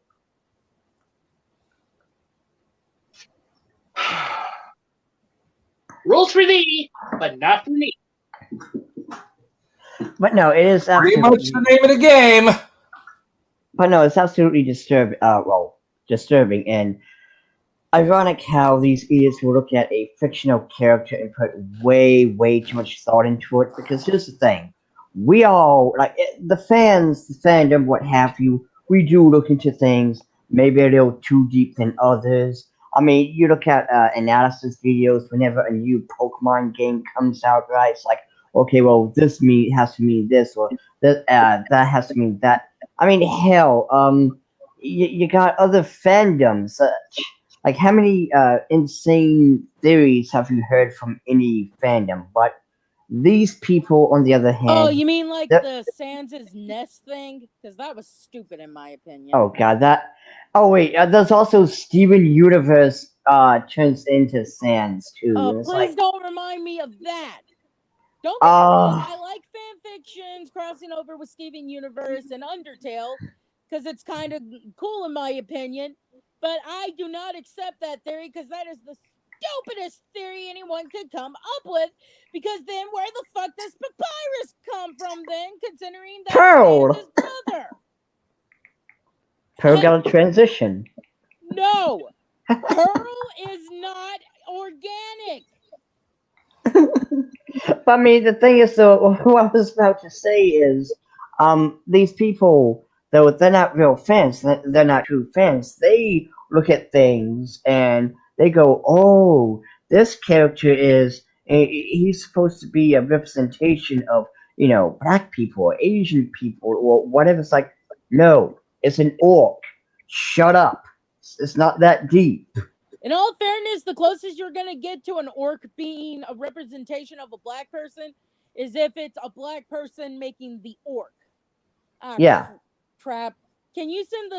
Rules for thee, but not for me. But no, it is Pretty absolutely. much the name of the game. But no, it's absolutely disturbing. Disturbing and ironic how these idiots will look at a fictional character and put way, way too much thought into it. Because here's the thing: we all the fans, the fandom, what have you. We do look into things maybe a little too deep than others. I mean, you look at analysis videos whenever a new Pokemon game comes out, right? It's like, okay, well, this has to mean this, or that has to mean that. I mean, hell, you got other fandoms. Like, how many insane theories have you heard from any fandom? But these people, on the other Oh, hand, you mean like they're- the Sans' Nest thing? Because that was stupid in my opinion. oh god, that. Oh wait, there's also Steven Universe turns into Sans too. Oh, And it's please like, don't remind me of that. Don't get me wrong, I like fan fictions crossing over with Steven Universe and Undertale because it's kind of cool in my opinion. But I do not accept that theory because that is the stupidest theory anyone could come up with. Because then where the fuck does Papyrus come from then, considering that's Pearl! Sans' brother? Pearl got a transition. No, Pearl is not organic. But I mean, the thing is, though, what I was about to say is, these people, though they're not real fans, they're not true fans. They look at things and they go, "Oh, this character he's supposed to be a representation of, black people or Asian people or whatever." It's like, no, it's an orc. Shut up. It's not that deep. In all fairness, the closest you're going to get to an orc being a representation of a black person is if it's a black person making the orc. Yeah. Crap. Can you send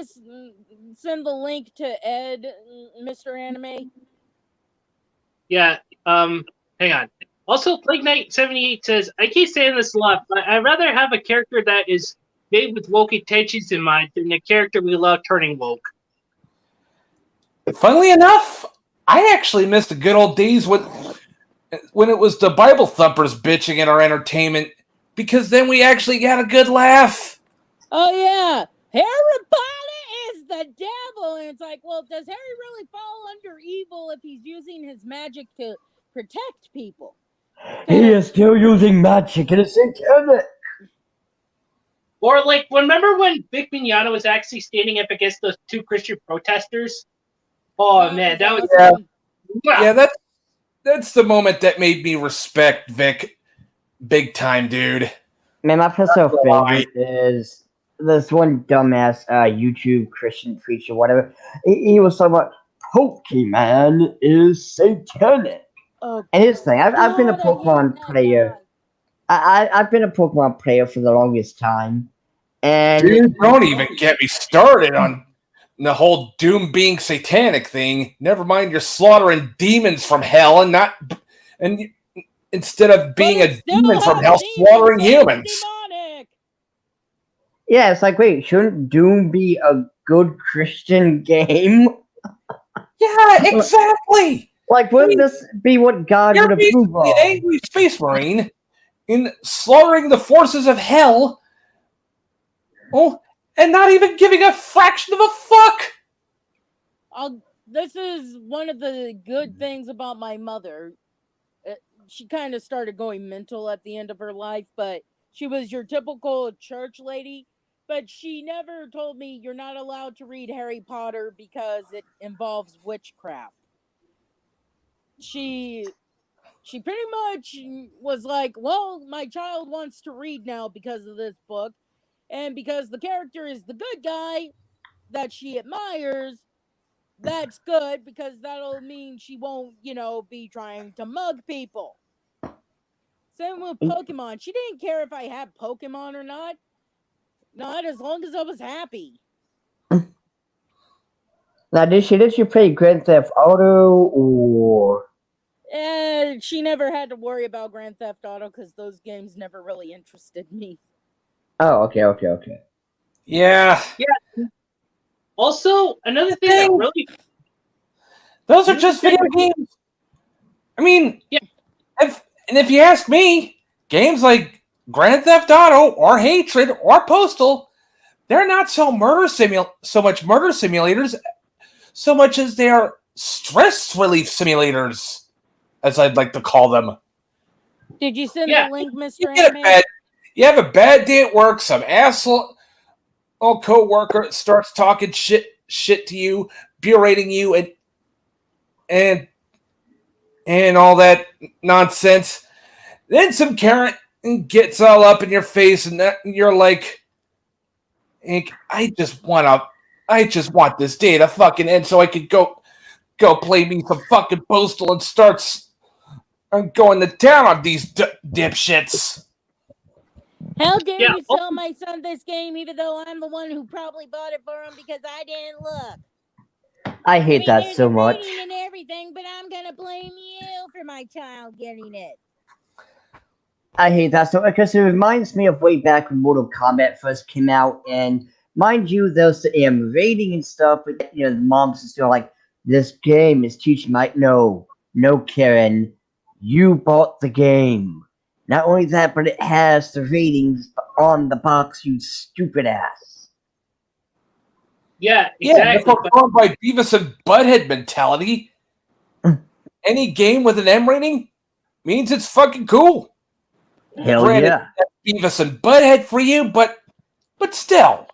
the link to Ed, Mr. Anime? Yeah, hang on. Also, Plague Knight 78 says, I keep saying this a lot, but I'd rather have a character that is made with woke intentions in mind than a character we love turning woke. Funnily enough, I actually missed the good old days when it was the Bible thumpers bitching in our entertainment, because then we actually got a good laugh. Oh, yeah. Harry Potter is the devil. And it's like, well, does Harry really fall under evil if he's using his magic to protect people? He is still using magic in his internet. Or, like, remember when Vic Mignogna was actually standing up against those two Christian protesters? Oh, man, that was... awesome. Yeah, that's the moment that made me respect Vic big time, dude. Man, my personal That's why. favorite is this one dumbass YouTube Christian preacher, whatever. He was talking about Pokemon is satanic. Oh, And here's the thing, I've been a God, I hate Pokemon that player. guy. I've been a Pokemon player for the longest time. And Dude, don't even get me started on the whole Doom being satanic thing. Never mind, you're slaughtering demons from hell and instead of being But a it still demon from has hell, demons, slaughtering so it's humans. demonic. yeah, it's like, wait, shouldn't Doom be a good Christian game? Yeah, exactly. Like, wouldn't this be what God You're would approve basically of? an angry space marine in slaughtering the forces of hell. Oh, and not even giving a fraction of a fuck. this is one of the good things about my mother. She kind of started going mental at the end of her life, but she was your typical church lady. But she never told me you're not allowed to read Harry Potter because it involves witchcraft. She pretty much was like, well, my child wants to read now because of this book, and because the character is the good guy that she admires, that's good because that'll mean she won't, be trying to mug people. Same with Pokemon. She didn't care if I had Pokemon or not. Not as long as I was happy. Now, did she play Grand Theft Auto or? She never had to worry about Grand Theft Auto because those games never really interested me. Oh, okay. Yeah. Yeah. Also, another thing that really... Those are just video games. I mean, yeah. If you ask me, games like Grand Theft Auto or Hatred or Postal, they're not so much murder simulators, so much as they are stress relief simulators, as I'd like to call them. Did you send the link, Mr. You have a bad day at work, some asshole co-worker starts talking shit to you, berating you, and all that nonsense. Then some Karen gets all up in your face, and you're like, I just want this day to fucking end so I could go play me some fucking Postal and starts going to town on these dipshits. How dare you sell my son this game even though I'm the one who probably bought it for him because I didn't look? I hate that so much. And everything, but I'm gonna blame you for my child getting it. I hate that so much because it reminds me of way back when Mortal Kombat first came out, and mind you, there's the rating and stuff, but the moms are still like, this game is teaching my no, Karen, you bought the game. Not only that, but it has the ratings on the box, you stupid ass. Yeah, exactly. Yeah, that's all by Beavis and Butthead mentality. Any game with an M rating means it's fucking cool. Hell Granted, yeah. that's Beavis and Butthead for you, but still.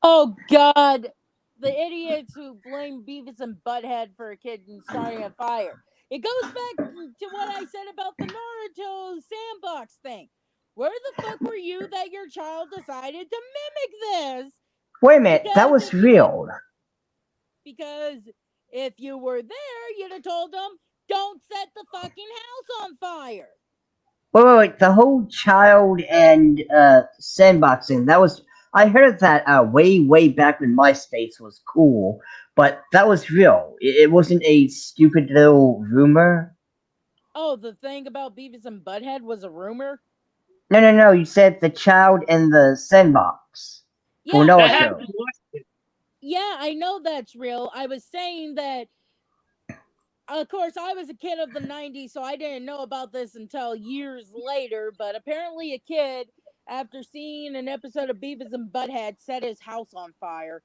Oh God, the idiots who blame Beavis and Butthead for a kid starting a fire. It goes back to what I said about the Naruto sandbox thing. Where the fuck were you that your child decided to mimic this? Wait a minute, that was real. Because if you were there, you'd have told them, don't set the fucking house on fire. Wait, the whole child and sandboxing, that was... I heard that way back when MySpace was cool, but that was real. It wasn't a stupid little rumor. Oh, the thing about Beavis and Butthead was a rumor? No, you said the child and the sandbox. Yeah, Naruto. Yeah, I know that's real. I was saying that, of course, I was a kid of the 90s, so I didn't know about this until years later, but apparently a kid, after seeing an episode of Beavis and Butthead, set his house on fire.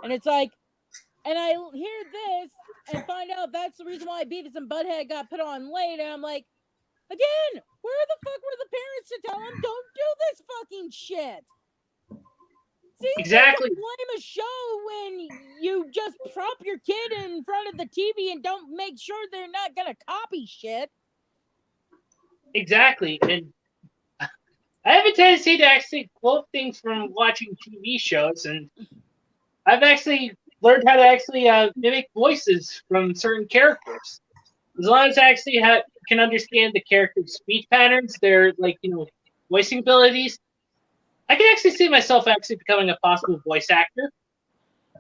And it's like, and I hear this and find out that's the reason why Beavis and Butthead got put on late, and I'm like, again, where the fuck were the parents to tell them don't do this fucking shit? See, exactly. you can blame a show when you just prop your kid in front of the TV and don't make sure they're not gonna copy shit. Exactly, and I have a tendency to actually quote things from watching TV shows, and I've actually learned how to actually mimic voices from certain characters. As long as I actually can understand the character's speech patterns, their voicing abilities, I can actually see myself actually becoming a possible voice actor.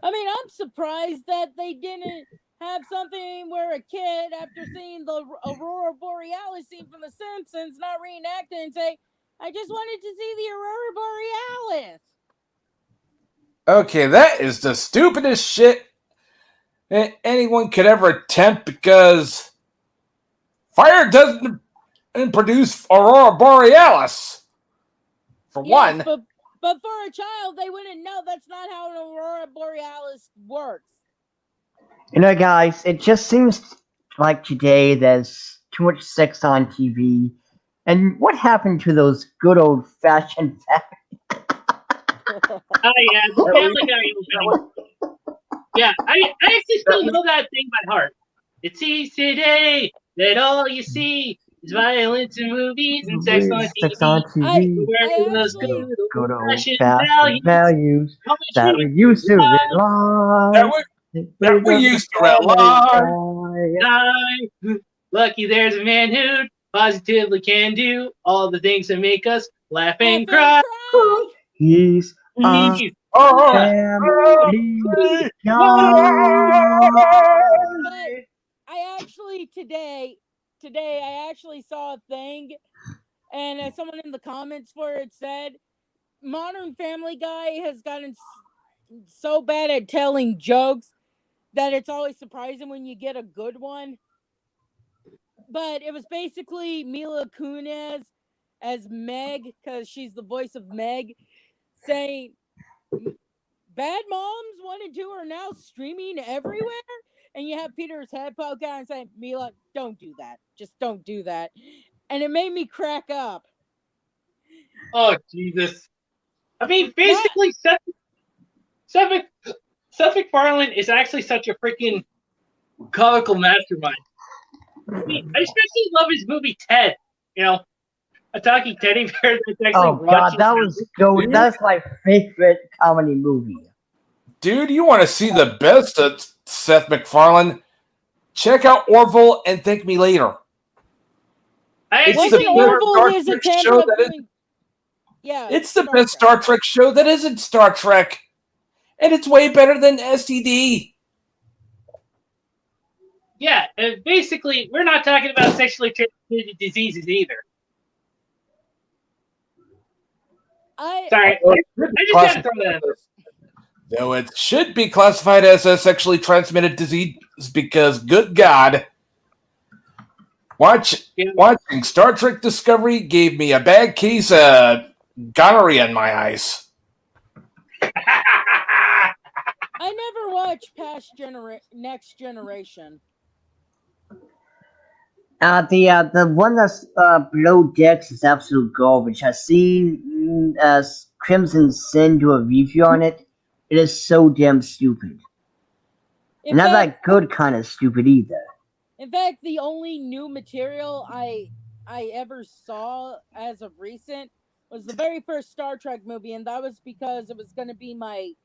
I mean, I'm surprised that they didn't have something where a kid, after seeing the Aurora Borealis scene from The Simpsons, not reenact it and say, I just wanted to see the Aurora Borealis. Okay, that is the stupidest shit anyone could ever attempt, because fire doesn't produce Aurora Borealis. For one. But for a child, they wouldn't know that's not how an Aurora Borealis works. You know, guys, it just seems like today there's too much sex on TV. And what happened to those good old fashioned Oh yeah, the Family Guy opening. Yeah, I actually still know that thing by heart. It seems today that all you see is violence in movies and sex on sex on TV. TV? Where I those actually Good old fashioned fashioned values how much that we used to That rely. we used to rely. die. Lucky there's a man who positively can do all the things that make us laugh laugh and and cry. cry. He's a He's family guy. But I actually today I actually saw a thing, and someone in the comments for it said, Modern Family Guy has gotten so bad at telling jokes that it's always surprising when you get a good one. But it was basically Mila Kunis as Meg, because she's the voice of Meg, saying, Bad Moms 1 and 2 are now streaming everywhere. And you have Peter's head poke out and say, Mila, don't do that. Just don't do that. And it made me crack up. oh Jesus. I mean, Not, basically, Seth MacFarlane is actually such a freaking comical mastermind. I mean, I especially love his movie Ted. You know, a talking teddy bear that's actually Oh God, watching. that was good. That's my favorite comedy movie. Dude, you want to see the best of Seth MacFarlane? Check out Orville and Thank Me Later. I It's actually the wasn't think best Orville Star his Trek attempt show of that is. doing... Yeah, It's the Star best Trek. Star Trek show that isn't Star Trek, and it's way better than STD. yeah. Basically, we're not talking about sexually transmitted diseases either. Sorry, I just had to throw that out there. Though it should be classified as a sexually transmitted disease because, good God, watching Star Trek Discovery gave me a bad case of gonorrhea in my eyes. I never watched Next Generation. The one that's below decks is absolute garbage. I've seen Crimson Sin do a review on it. It is so damn stupid. In Not fact, that good kind of stupid either. the only new material I ever saw as of recent was the very first Star Trek movie, and that was because it was going to be the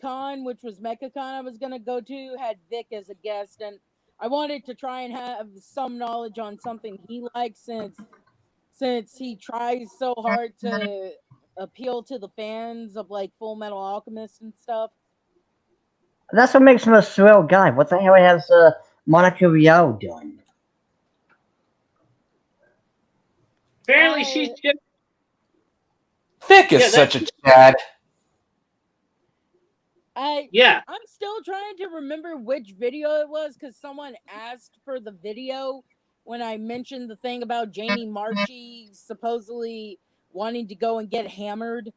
con, which was MechaCon I was going to go to, had Vic as a guest, and I wanted to try and have some knowledge on something he likes since he tries so hard to appeal to the fans of like Full Metal Alchemist and stuff. That's what makes him a swell guy. What the hell has Monica Rial done? Apparently, she's just Vic is such a Chad. I'm still trying to remember which video it was because someone asked for the video when I mentioned the thing about Janie Marchi supposedly wanting to go and get hammered,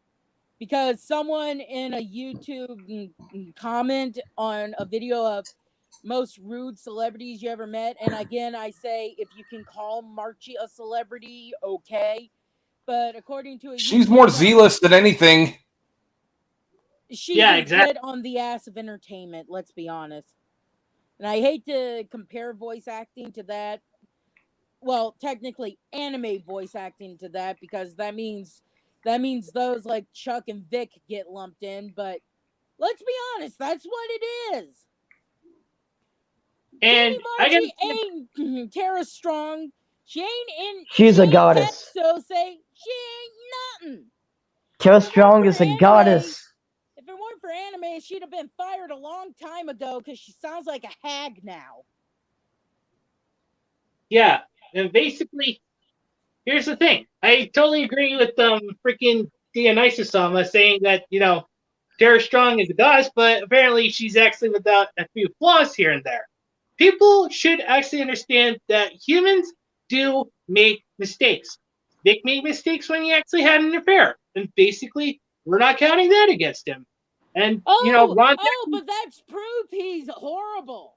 because someone in a YouTube comment on a video of most rude celebrities you ever met, and again I say, if you can call Marchi a celebrity, okay, but according to She's more zealous than anything. She's a zit on the ass of entertainment, let's be honest. And I hate to compare voice acting to that. Well, technically anime voice acting to that, because that means those like Chuck and Vic get lumped in, but let's be honest, that's what it is. And Marchi ain't Tara Strong. She ain't in. She's a goddess. So say she ain't nothing. Tara Strong is a goddess. If it weren't for anime, she'd have been fired a long time ago because she sounds like a hag now. Yeah, and basically, here's the thing. I totally agree with freaking Dionysus-sama saying that, Tara Strong is a goddess, but apparently she's actually without a few flaws here and there. People should actually understand that humans do make mistakes. Vic made mistakes when he actually had an affair, and basically, we're not counting that against him. And Oh, Ron. but that's proof he's horrible.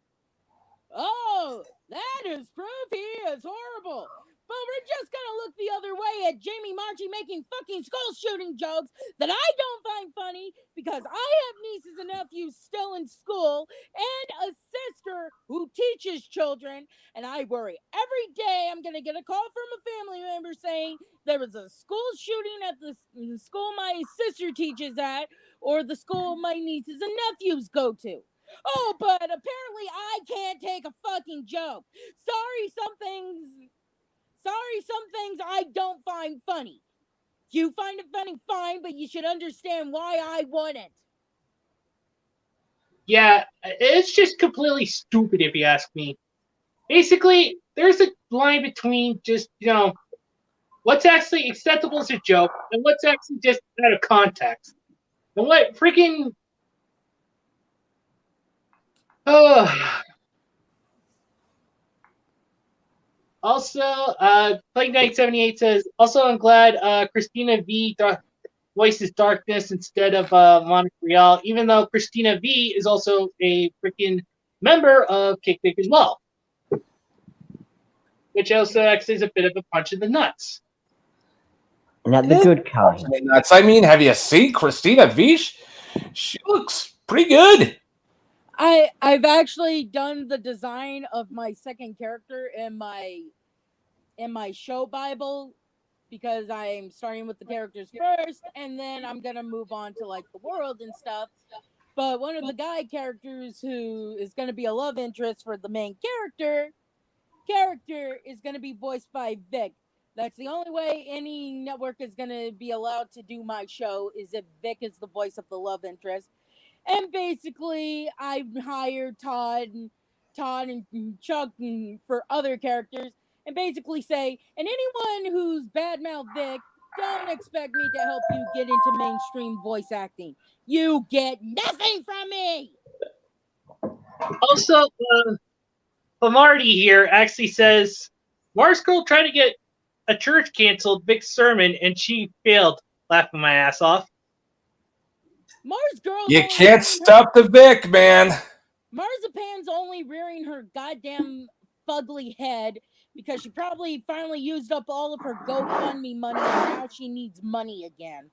Oh, that is proof he is horrible. But we're just gonna look the other way at Jamie Marchi making fucking school shooting jokes that I don't find funny because I have nieces and nephews still in school and a sister who teaches children, and I worry every day I'm gonna get a call from a family member saying there was a school shooting at the school my sister teaches at, or the school my nieces and nephews go to. Oh, but apparently I can't take a fucking joke. Some things I don't find funny. If you find it funny, fine, but you should understand why I wouldn't. Yeah, it's just completely stupid if you ask me. Basically, there's a line between just what's actually acceptable as a joke and what's actually just out of context. And what freaking oh. Also, Plague Knight 78 says, also, I'm glad Christina V voices darkness instead of Monica Rial, even though Christina V is also a freaking member of KickVic as well, which also actually is a bit of a punch in the nuts. Not the good kind. Nuts. I mean, have you seen Christina Vish? She looks pretty good. I've actually done the design of my second character in my show Bible because I'm starting with the characters first and then I'm gonna move on to like the world and stuff. But one of the guy characters who is gonna be a love interest for the main character is gonna be voiced by Vic. That's the only way any network is gonna be allowed to do my show is if Vic is the voice of the love interest. And basically, I hired Todd and Chuck for other characters, and basically say, and anyone who's badmouth Vic, don't expect me to help you get into mainstream voice acting. You get nothing from me. Also, Pomarty here actually says, Mars Girl tried to get a church canceled, big sermon, and she failed. Laughing my ass off. Mars Girl's You only can't stop the Vic, man. Marzipan's only rearing her goddamn fugly head because she probably finally used up all of her GoFundMe money and now she needs money again.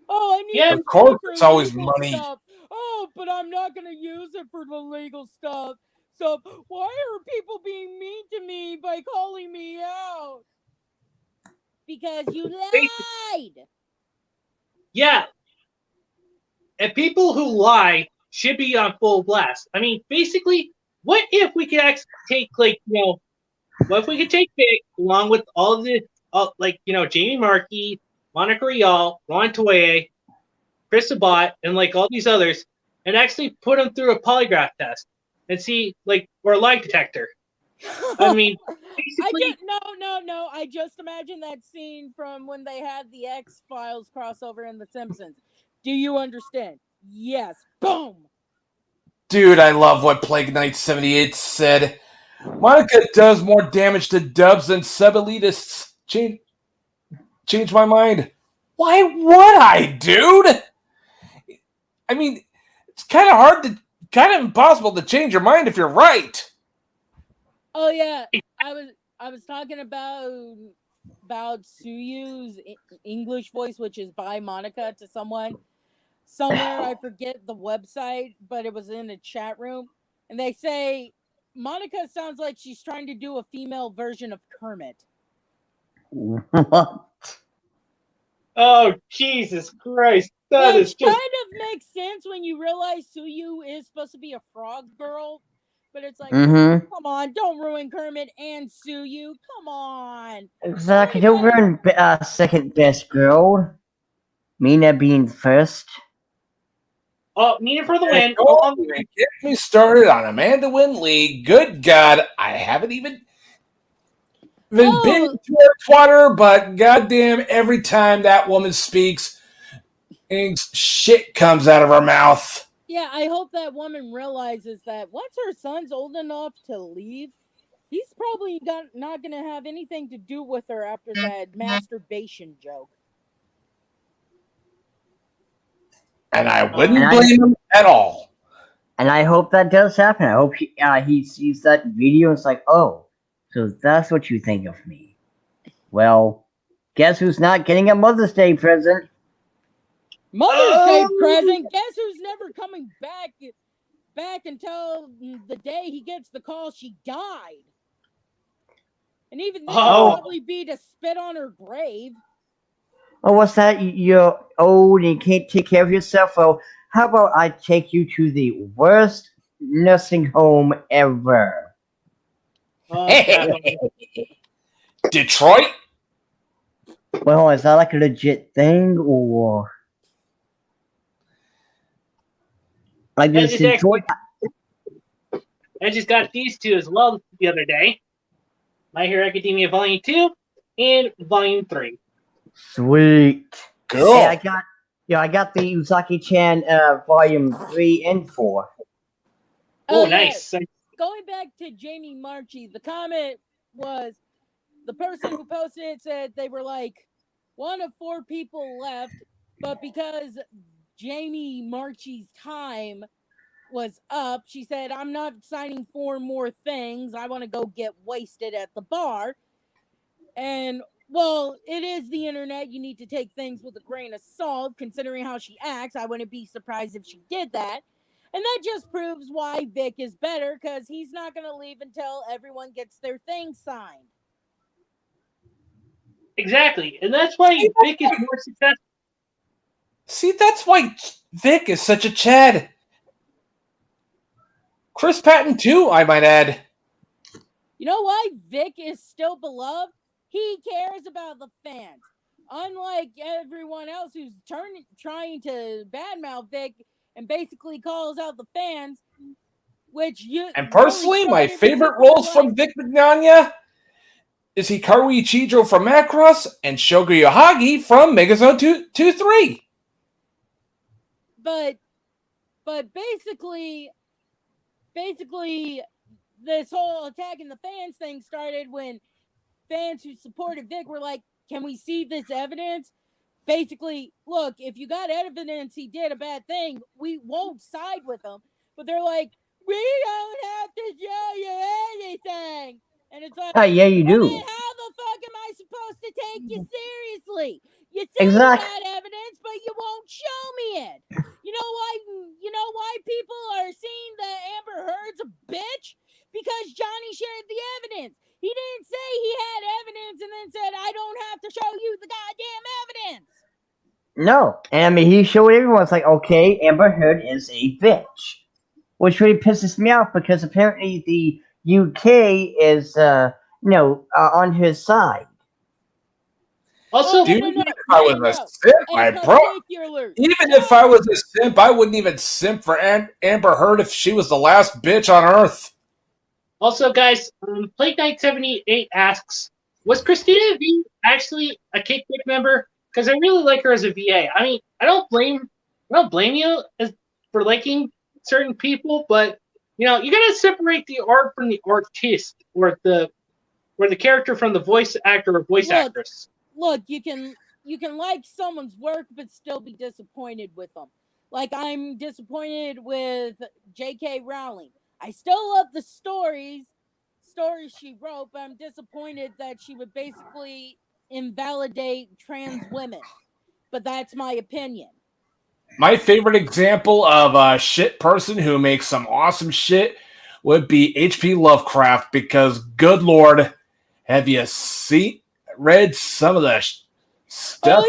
Oh, I need Yeah, Of course, it's always money. stuff. Oh, but I'm not gonna use it for the legal stuff. So why are people being mean to me by calling me out? Because you lied. Yeah, and people who lie should be on full blast. I mean, basically, what if we could actually take, like, what if we could take Vic along with all of the, Jamie Markey, Monica Rial, Ron Toye, Chris Sabat, and like all these others, and actually put them through a polygraph test and see, or a lie detector. I mean, basically, No. I just imagine that scene from when they had the X-Files crossover in The Simpsons. Do you understand? Yes. Boom. Dude, I love what Plague Knight 78 said. Monica does more damage to dubs than sub-elitists. Change my mind. Why would I, dude? I mean, it's kind of impossible to change your mind if you're right. Oh yeah, I was talking about Suyu's English voice, which is by Monica, to someone somewhere. I forget the website, but it was in a chat room, and they say Monica sounds like she's trying to do a female version of Kermit. What? oh Jesus Christ, that Which is just kind of makes sense when you realize Suyu is supposed to be a frog girl. But it's like, Mm-hmm. come on, don't ruin Kermit and Suyu. Come on. Exactly. Don't ruin second best girl. Mina being first. Mina for the And win. don't even get me started on Amanda Winley. Good God, I haven't even been to her Twitter, but goddamn, every time that woman speaks, shit comes out of her mouth. Yeah, I hope that woman realizes that once her son's old enough to leave, he's probably not going to have anything to do with her after that masturbation joke. And I wouldn't And blame him at all. And I hope that does happen. I hope he sees that video and it's like, oh, so that's what you think of me. Well, guess who's not getting a Mother's Day present? Mother's Day present. Guess who's never coming back until the day he gets the call she died. And even then, it'll probably be to spit on her grave. Oh, what's that? You're old and you can't take care of yourself? Well, how about I take you to the worst nursing home ever? Detroit? Well, is that like a legit thing or like this Detroit? I just got these two as well the other day. My Hero Academia Volume 2 and Volume 3. Sweet. Cool. Hey, I got the Uzaki-chan Volume 3 and 4. Oh, nice. Yeah. Going back to Jamie Marchi, the comment was the person who posted it said they were like 1 of 4 people left, but because Jamie Marchi's time was up, she said, I'm not signing 4 more things. I want to go get wasted at the bar. And well, it is the internet. You need to take things with a grain of salt, considering how she acts. I wouldn't be surprised if she did that. And that just proves why Vic is better, because he's not going to leave until everyone gets their thing signed. Exactly. And that's why Vic is more successful. See, that's why Vic is such a Chad. Chris Patton, too, I might add. You know why Vic is still beloved? He cares about the fans. Unlike everyone else who's trying to badmouth Vic and basically calls out the fans, which you. And personally, my favorite roles from Vic Mignogna is Hikaru Ichijo from Macross and Shogo Yohagi from Megazone 2-3. But basically, this whole attacking the fans thing started when fans who supported Vic were like, can we see this evidence? Basically, look, if you got evidence he did a bad thing, we won't side with him. But they're like, we don't have to show you anything. And it's like, yeah, you do. Then how the fuck am I supposed to take you seriously? You say you got evidence, but you won't show me it. You know why people are saying that Amber Heard's a bitch? Because Johnny shared the evidence. He didn't say he had evidence and then said, I don't have to show you the goddamn evidence. No. And I mean, he showed everyone, it's like, okay, Amber Heard is a bitch. Which really pisses me off because apparently the UK is, on his side. Also, even if I was a simp, my bro, even if I was a simp, I wouldn't even simp for Amber Heard if she was the last bitch on earth. Also, guys, Plague Knight 78 asks, was Christina V actually a KickVic member? Because I really like her as a VA. I mean, I don't blame you for liking certain people, but you gotta separate the art from the artist, or the character from the voice actor or voice actress. Look, you can like someone's work but still be disappointed with them. Like, I'm disappointed with J.K. Rowling. I still love the stories she wrote, but I'm disappointed that she would basically invalidate trans women. But that's my opinion. My favorite example of a shit person who makes some awesome shit would be H.P. Lovecraft, because good lord, have you read some of the stuff?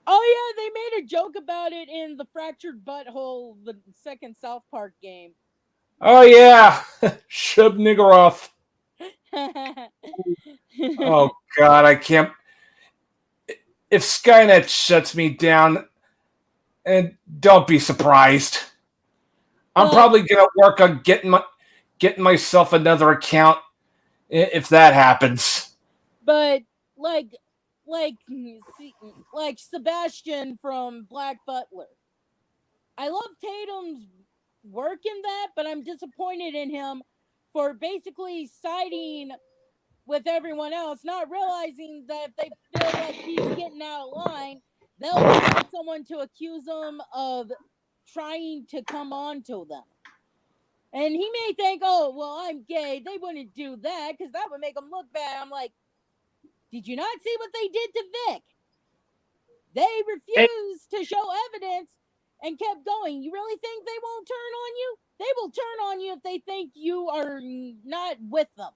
Oh yeah, they made a joke about it in the Fractured Butthole, the second South Park game. Oh yeah, Shub Niggurath. Oh god, I can't. If Skynet shuts me down, and don't be surprised. I'm probably gonna work on getting myself another account if that happens. But like Sebastian from Black Butler, I love Tatum's work in that, but I'm disappointed in him for basically siding with everyone else, not realizing that if they feel like he's getting out of line, they'll find someone to accuse him of trying to come on to them. And he may think, oh, well, I'm gay. They wouldn't do that because that would make them look bad. I'm like, did you not see what they did to Vic? They refused to show evidence and kept going. You really think they won't turn on you? They will turn on you if they think you are not with them.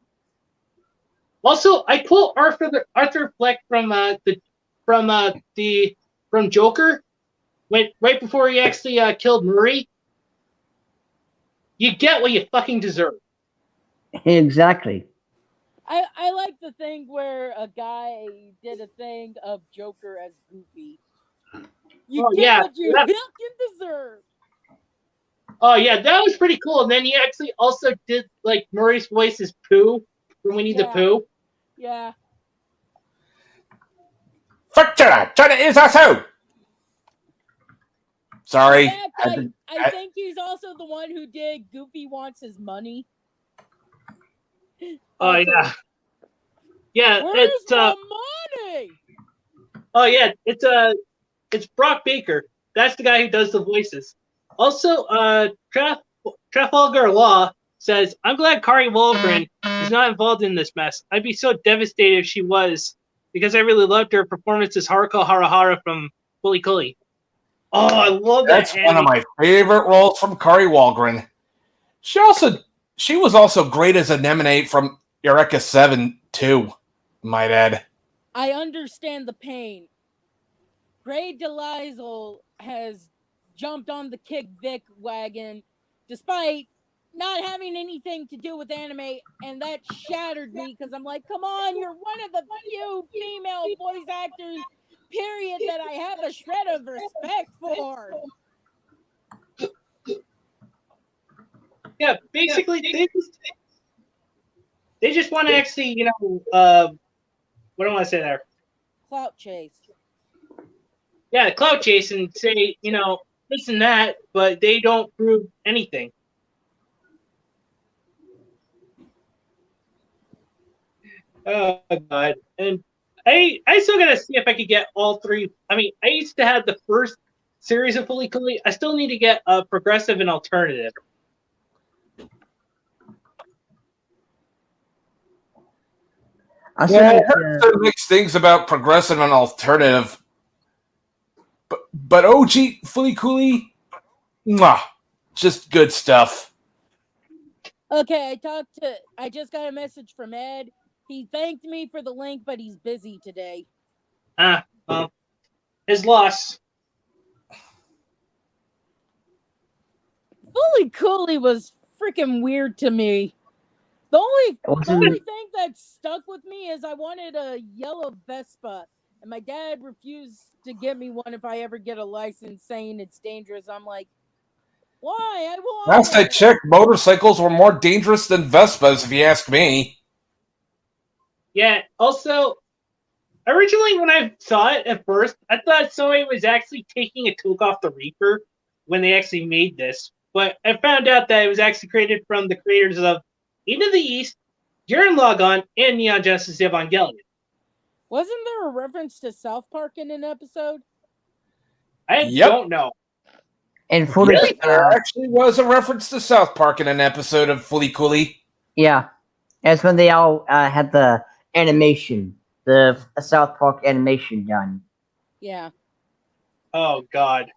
Also, I quote Arthur Fleck from Joker, right before he actually killed Murray. You get what you fucking deserve. Exactly. I like the thing where a guy did a thing of Joker as Goofy. You get what you fucking deserve. Oh yeah, that was pretty cool. And then he actually also did like Murray's voice as Pooh from Winnie the Pooh. Yeah. China is also. Sorry. Fact, I think he's also the one who did Goofy Wants His Money. Oh yeah. Yeah, where's the money? Oh yeah, it's Brock Baker. That's the guy who does the voices. Also, Trafalgar Law says, I'm glad Kari Wahlgren is not involved in this mess. I'd be so devastated if she was, because I really loved her performance as Haruko Harahara from Fully Cooley. Oh, I love that. That's one of my favorite roles from Kari Wahlgren. She was also great as Anemone from Eureka 7 too, might add. I understand the pain. Gray DeLisle has jumped on the KickVic wagon despite not having anything to do with anime, and that shattered me because I'm like, come on, you're one of the few female voice actors, period, that I have a shred of respect for. Yeah, basically, they just want to actually, what do I want to say there? Clout chase. Yeah, clout chase and say, this and that, but they don't prove anything. Oh God! And I still gotta see if I could get all three. I mean, I used to have the first series of Fully Cooley. I still need to get a progressive and alternative. I heard some mixed things about progressive and alternative, but OG Fully Cooley, just good stuff. Okay, I just got a message from Ed. He thanked me for the link, but he's busy today. Well, his loss. Fully Cooley was freaking weird to me. The only thing that stuck with me is I wanted a yellow Vespa, and my dad refused to get me one if I ever get a license, saying it's dangerous. I'm like, why? I want Last I checked, motorcycles were more dangerous than Vespas, if you ask me. Yeah, also, originally when I saw it at first, I thought somebody was actually taking a toke off the Reaper when they actually made this. But I found out that it was actually created from the creators of Into the East, Gurren Lagann, and Neon Genesis Evangelion. Wasn't there a reference to South Park in an episode? I don't know. And Fully Yes, there actually was a reference to South Park in an episode of Fully Cooley. Yeah. That's when they all had the animation, the South Park animation done. Yeah. Oh, God.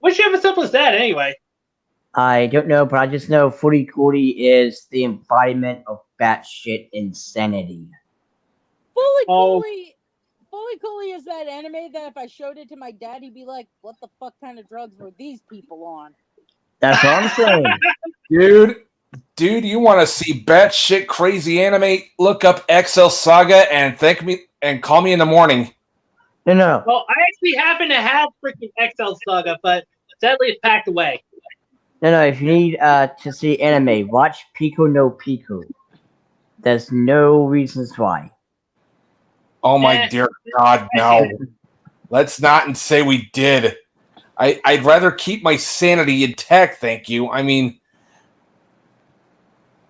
Which episode was that, anyway? I don't know, but I just know Fully Cooley is the embodiment of batshit insanity. Fully Cooley is that anime that if I showed it to my dad, he'd be like, what the fuck kind of drugs were these people on? That's what I'm saying. Dude, you want to see batshit crazy anime? Look up XL Saga and thank me and call me in the morning. No. Well, I actually happen to have freaking XL Saga, but sadly it's packed away. No, if you need to see anime, watch Pico no Pico. There's no reasons why. Oh my dear God, no. Let's not say we did. I'd rather keep my sanity intact, thank you. I mean,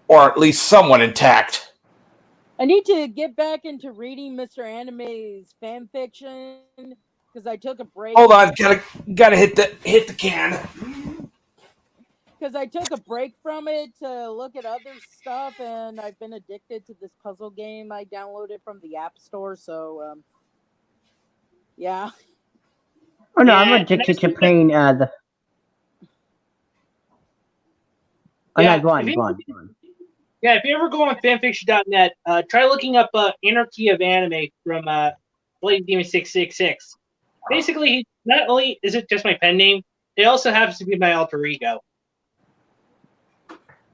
or at least somewhat intact. I need to get back into reading Mr. Anime's fan fiction because I took a break. Hold on, gotta hit the can. Because I took a break from it to look at other stuff, and I've been addicted to this puzzle game I downloaded from the App Store. So, yeah. Oh no, Yeah, I'm and addicted to actually, playing the. Oh yeah, no, go if on, you, go on, go on. yeah, if you ever go on fanfiction.net, try looking up Anarchy of Anime from Blade Demon 666. Basically, not only is it just my pen name, it also happens to be my alter ego.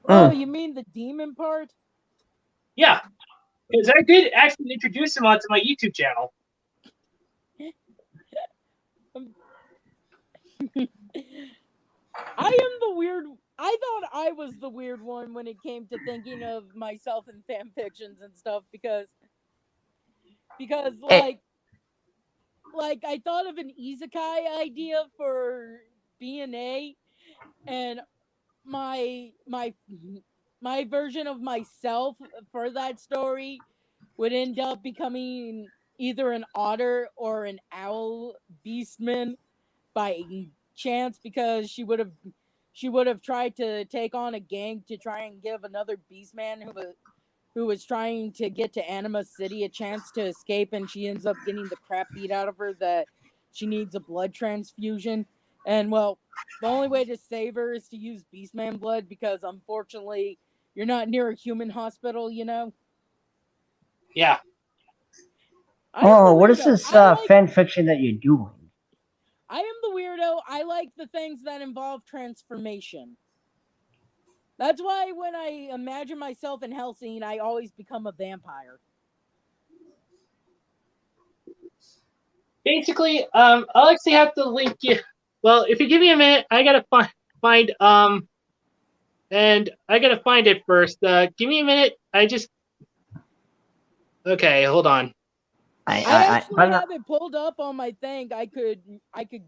Oh, Mm. you mean the demon part? Yeah, because I did actually introduce him onto my YouTube channel. I am the weird. I thought I was the weird one when it came to thinking of myself in fan fictions and stuff because It, like I thought of an isekai idea for BNA, and my my version of myself for that story would end up becoming either an otter or an owl beastman by chance because she would have tried to take on a gang to try and give another beastman who was trying to get to Anima City a chance to escape, and she ends up getting the crap beat out of her that she needs a blood transfusion. And well, the only way to save her is to use beastman blood because unfortunately you're not near a human hospital, you know. Yeah. I am oh, the what is weirdo. this fan fiction that you're doing? I am the weirdo. I like the things that involve transformation. That's why when I imagine myself in Hellsing, I always become a vampire. Basically, I'll actually have to link you. Well, if you give me a minute, I gotta find and I gotta find it first. Give me a minute. Okay, hold on. I actually have it pulled up on my thing. I could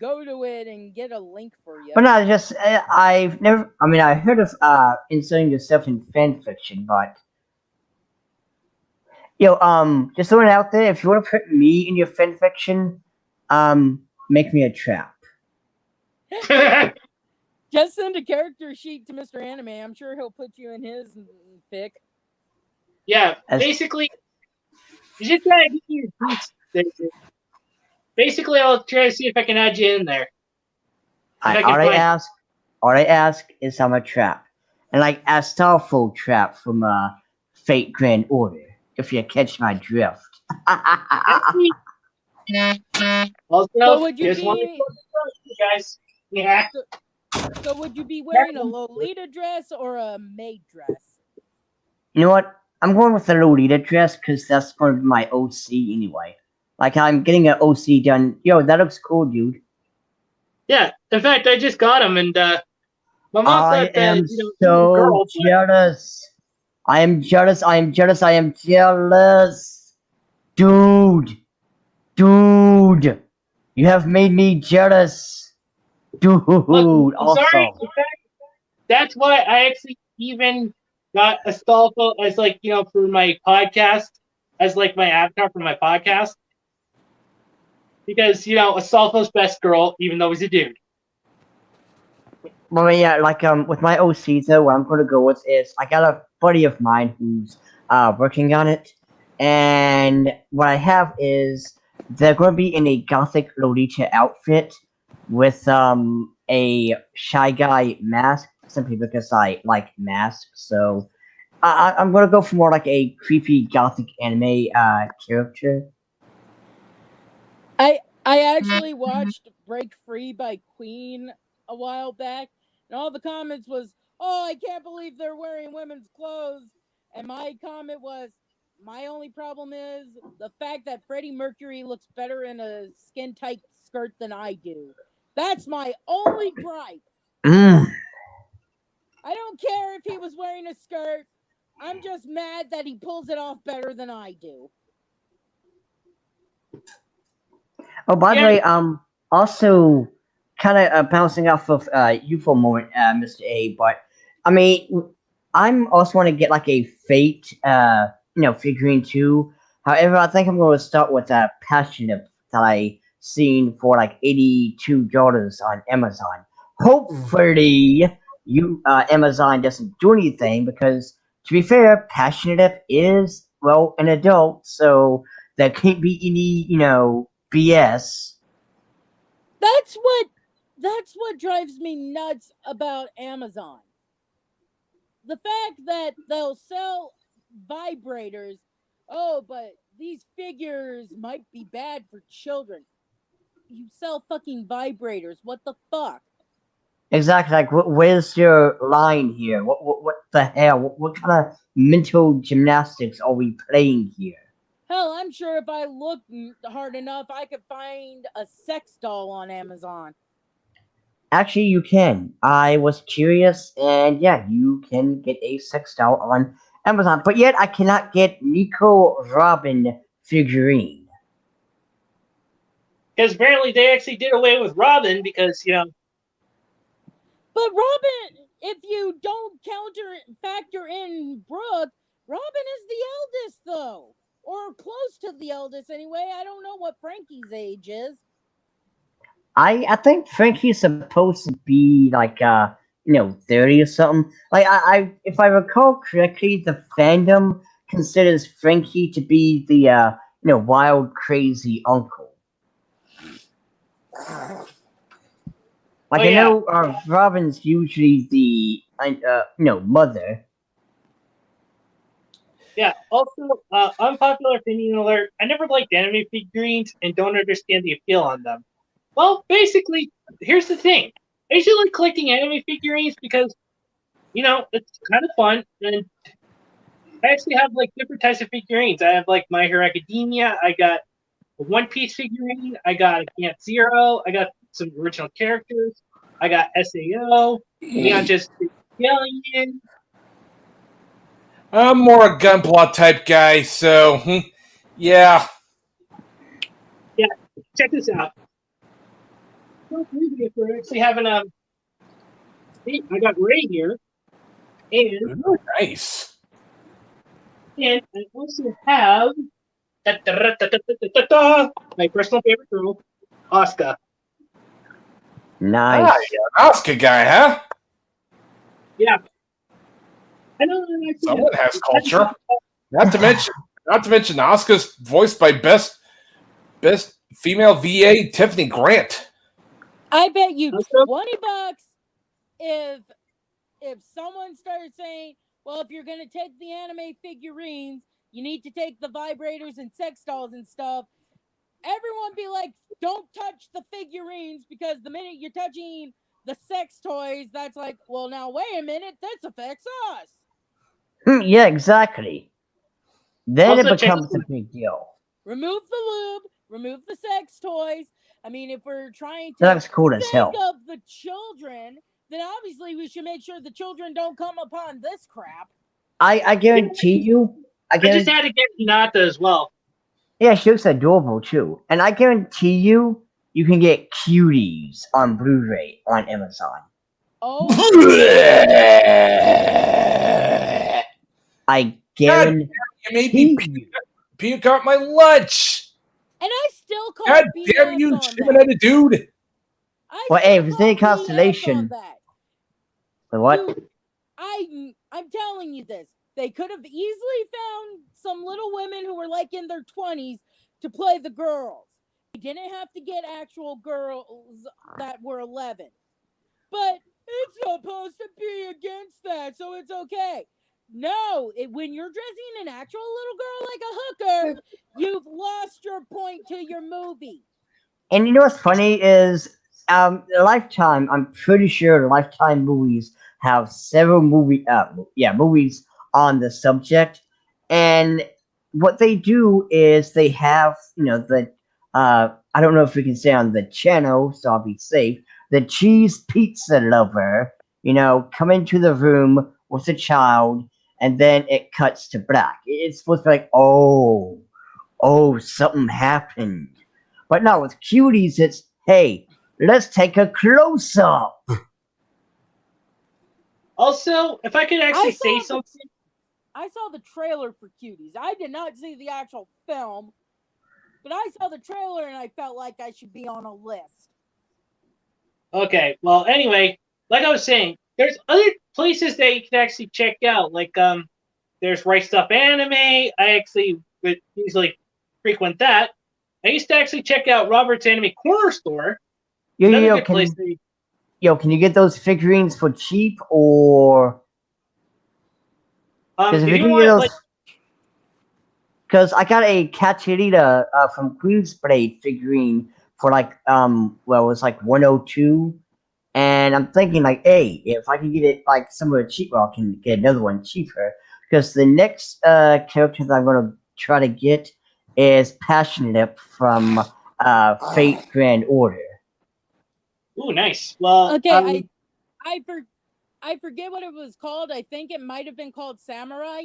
go to it and get a link for you. But no, just I've never. I mean, I heard of inserting yourself in fan fiction, but just throwing it out there. If you want to put me in your fan fiction, make me a trap. Just send a character sheet to Mr. Anime. I'm sure he'll put you in his fic. Yeah, As, basically, you just gotta give me your boots. Basically, I'll try to see if I can add you in there. all I ask is I'm a trap, and like a Starfall trap from Fate Grand Order. If you catch my drift. Also, So would you just want to be? you guys. Yeah. So would you be wearing a Lolita dress or a maid dress? You know what? I'm going with the Lolita dress because that's going to be my OC anyway. Like I'm getting an OC done. Yo, that looks cool, dude. Yeah. In fact, I just got him, and my mom I thought am that he was so a girl. jealous. I am jealous. I am jealous. I am jealous. Dude. Dude. You have made me jealous. Dude. Look, I'm awesome. sorry. In fact, that's why I actually even got Astolfo as for my podcast, as like my avatar for my podcast. Because Astolfo's best girl, even though he's a dude. Well, yeah, like with my OC though, what I'm gonna go with is I got a buddy of mine who's working on it, and what I have is they're gonna be in a gothic Lolita outfit with a shy guy mask simply because I like masks. So I'm gonna go for more like a creepy gothic anime character. I actually watched Break Free by Queen a while back, and all the comments was, "Oh, I can't believe they're wearing women's clothes." And my comment was, "My only problem is the fact that Freddie Mercury looks better in a skin tight skirt than I do. That's my only gripe. Mm. I don't care if he was wearing a skirt. I'm just mad that he pulls it off better than I do." Oh, by the Yeah. way, also kind of bouncing off of you for a moment, Mr. A. But I mean, I'm also want to get like a Fate, figurine too. However, I think I'm going to start with Passionate that I seen for like $82 on Amazon. Hopefully, Amazon doesn't do anything because, to be fair, Passionate is well an adult, so there can't be any BS. That's what drives me nuts about Amazon. The fact that they'll sell vibrators. Oh, but these figures might be bad for children. You sell fucking vibrators. What the fuck? Exactly. Like, where's your line here? What the hell? What kind of mental gymnastics are we playing here? Hell, I'm sure if I look hard enough, I could find a sex doll on Amazon. Actually, you can. I was curious, and yeah, you can get a sex doll on Amazon. But yet, I cannot get Nico Robin figurine. Because apparently they actually did away with Robin because, But Robin, if you don't factor in Brooke, Robin is the eldest, though. Or close to the eldest, anyway. I don't know what Frankie's age is. I think Frankie's supposed to be like 30 or something. Like I if I recall correctly, the fandom considers Frankie to be the wild crazy uncle. Like Oh, I yeah. know Robin's usually the mother. Yeah. Also, unpopular opinion alert. I never liked anime figurines and don't understand the appeal on them. Well, basically, here's the thing. I usually like collecting anime figurines because, it's kind of fun. And I actually have like different types of figurines. I have like My Hero Academia. I got a One Piece figurine. I got a Camp Zero. I got some original characters. I got SAO. Leon just Alien. I'm more a gunpla type guy, so yeah. Yeah, check this out. We're actually having I got Ray here, and Ooh, nice. I also have my personal favorite girl, Oscar. Nice. Ah, you're an Oscar guy, huh? Yeah, I know. Someone has culture. Not to mention, Oscar's voiced by best female VA Tiffany Grant. I bet you Also, $20 if someone started saying, well, if you're gonna take the anime figurines, you need to take the vibrators and sex dolls and stuff. Everyone be like, don't touch the figurines, because the minute you're touching the sex toys, that's like, well, now wait a minute, this affects us. Yeah, exactly. Then it also check becomes this a out. big deal. Remove the lube, remove the sex toys. I mean, if we're trying to That looks cool as think hell. of the children, then obviously we should make sure the children don't come upon this crap. I guarantee you. I just had to get Hinata as well. Yeah, she looks adorable too. And I guarantee you, you can get cuties on Blu-ray on Amazon. Oh, I God, guarantee you made me you. puke out my lunch. and I still call God BS damn you, on chicken that. headed dude. I Well, still hey, if it's call any BS on consolation. that. The what? Dude, I'm telling you this. They could have easily found some little women who were like in their 20s to play the girls. They didn't have to get actual girls that were 11. But it's supposed to be against that, so it's okay. No, when you're dressing an actual little girl like a hooker, you've lost your point to your movie. And you know what's funny is, Lifetime. I'm pretty sure Lifetime movies have several movies on the subject, and what they do is they have the I don't know if we can say on the channel, so I'll be safe. The cheese pizza lover, come into the room with a child, and then it cuts to black. It's supposed to be like, oh, something happened. But no, with cuties, it's, hey, let's take a close up. Also, if I could actually say something, I saw the trailer for Cuties. I did not see the actual film. But I saw the trailer and I felt like I should be on a list. Okay, well, anyway, like I was saying, there's other places that you can actually check out. Like, there's Right Stuff Anime. I actually would usually frequent that. I used to actually check out Robert's Anime Corner Store. Yo, yo, Another yo, good place. That can you get those figurines for cheap, or because if if you you can get want, like, those, because I got a Cacciarita from Queensblade figurine for like well, it was like 102, and I'm thinking like, hey, if I can get it like somewhere cheaper, I can get another one cheaper. Because the next character that I'm gonna try to get is Passionlip from Fate Grand Order. ooh, nice. Well, Okay, I forget what it was called. I think it might have been called Samurai,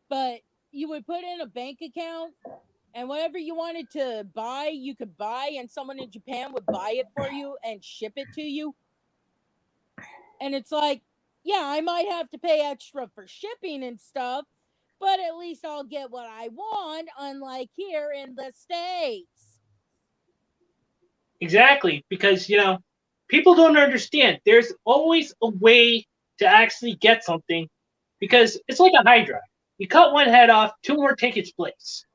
but you would put in a bank account, and whatever you wanted to buy, you could buy, and someone in Japan would buy it for you and ship it to you. And it's like, yeah, I might have to pay extra for shipping and stuff, but at least I'll get what I want, unlike here in the States. exactly, because people don't understand. There's always a way to actually get something, because it's like a Hydra. You cut one head off, two more take its place.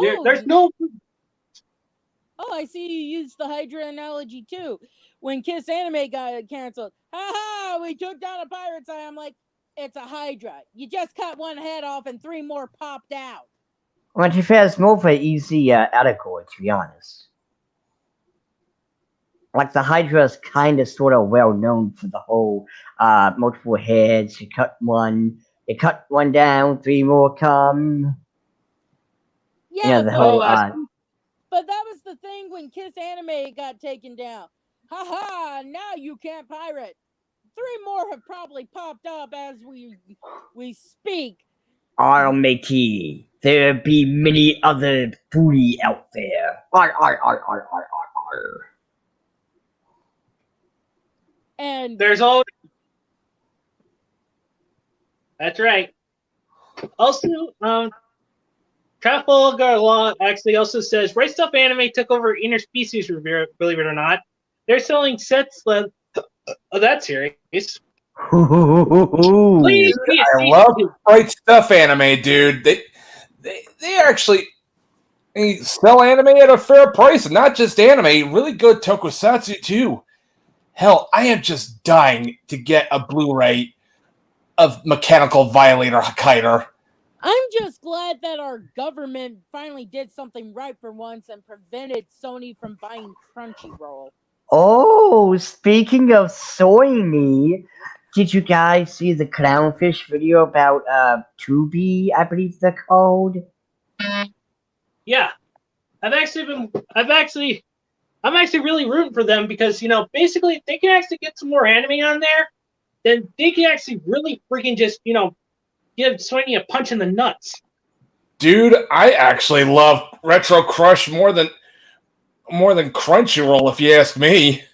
There's Oh, no. oh, I see you used the Hydra analogy too. When Kiss Anime got canceled, ha, we took down a pirate's eye. I'm like, it's a Hydra. You just cut one head off and three more popped out. Well, to be fair, it's more of an easy article, to be honest. Like the Hydra is kind of sort of well known for the whole multiple heads. You cut one down, three more come. Yeah, The but whole but that was the thing when Kiss Anime got taken down. Ha, now you can't pirate. Three more have probably popped up as we speak. matey. There be many other booty out there. Ar. And There's always. That's right. Also, Trafalgar Law actually also says Right Stuff Anime took over Interspecies Review, believe it or not. They're selling sets of that series. Please be a I season love two. Right Stuff Anime, dude. They actually sell anime at a fair price, and not just anime, really good tokusatsu too. Hell, I am just dying to get a Blu-ray of Mechanical Violator Kiter. I'm just glad that our government finally did something right for once and prevented Sony from buying Crunchyroll. Oh, speaking of Sony, did you guys see the clownfish video about Tubi? I believe they're called. Yeah, I'm actually really rooting for them because basically if they can actually get some more anime on there, then they can actually really freaking just give Sony a punch in the nuts. Dude, I actually love Retro Crush more than Crunchyroll, if you ask me.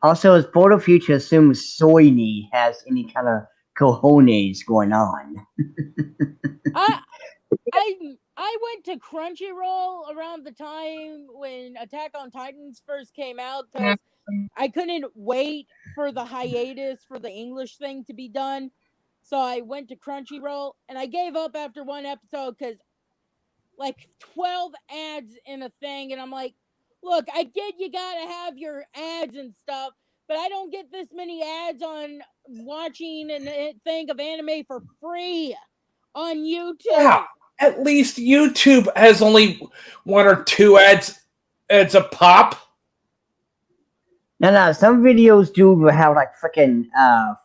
Also, as Border Future assumes Sony has any kind of cojones going on. I I went to Crunchyroll around the time when Attack on Titans first came out because I couldn't wait for the hiatus for the English thing to be done. So I went to Crunchyroll and I gave up after one episode because like 12 ads in a thing. And I'm like, look, I get you gotta have your ads and stuff, but I don't get this many ads on watching a thing of anime for free on YouTube. Yeah, at least YouTube has only one or two ads a pop. No, some videos do have like freaking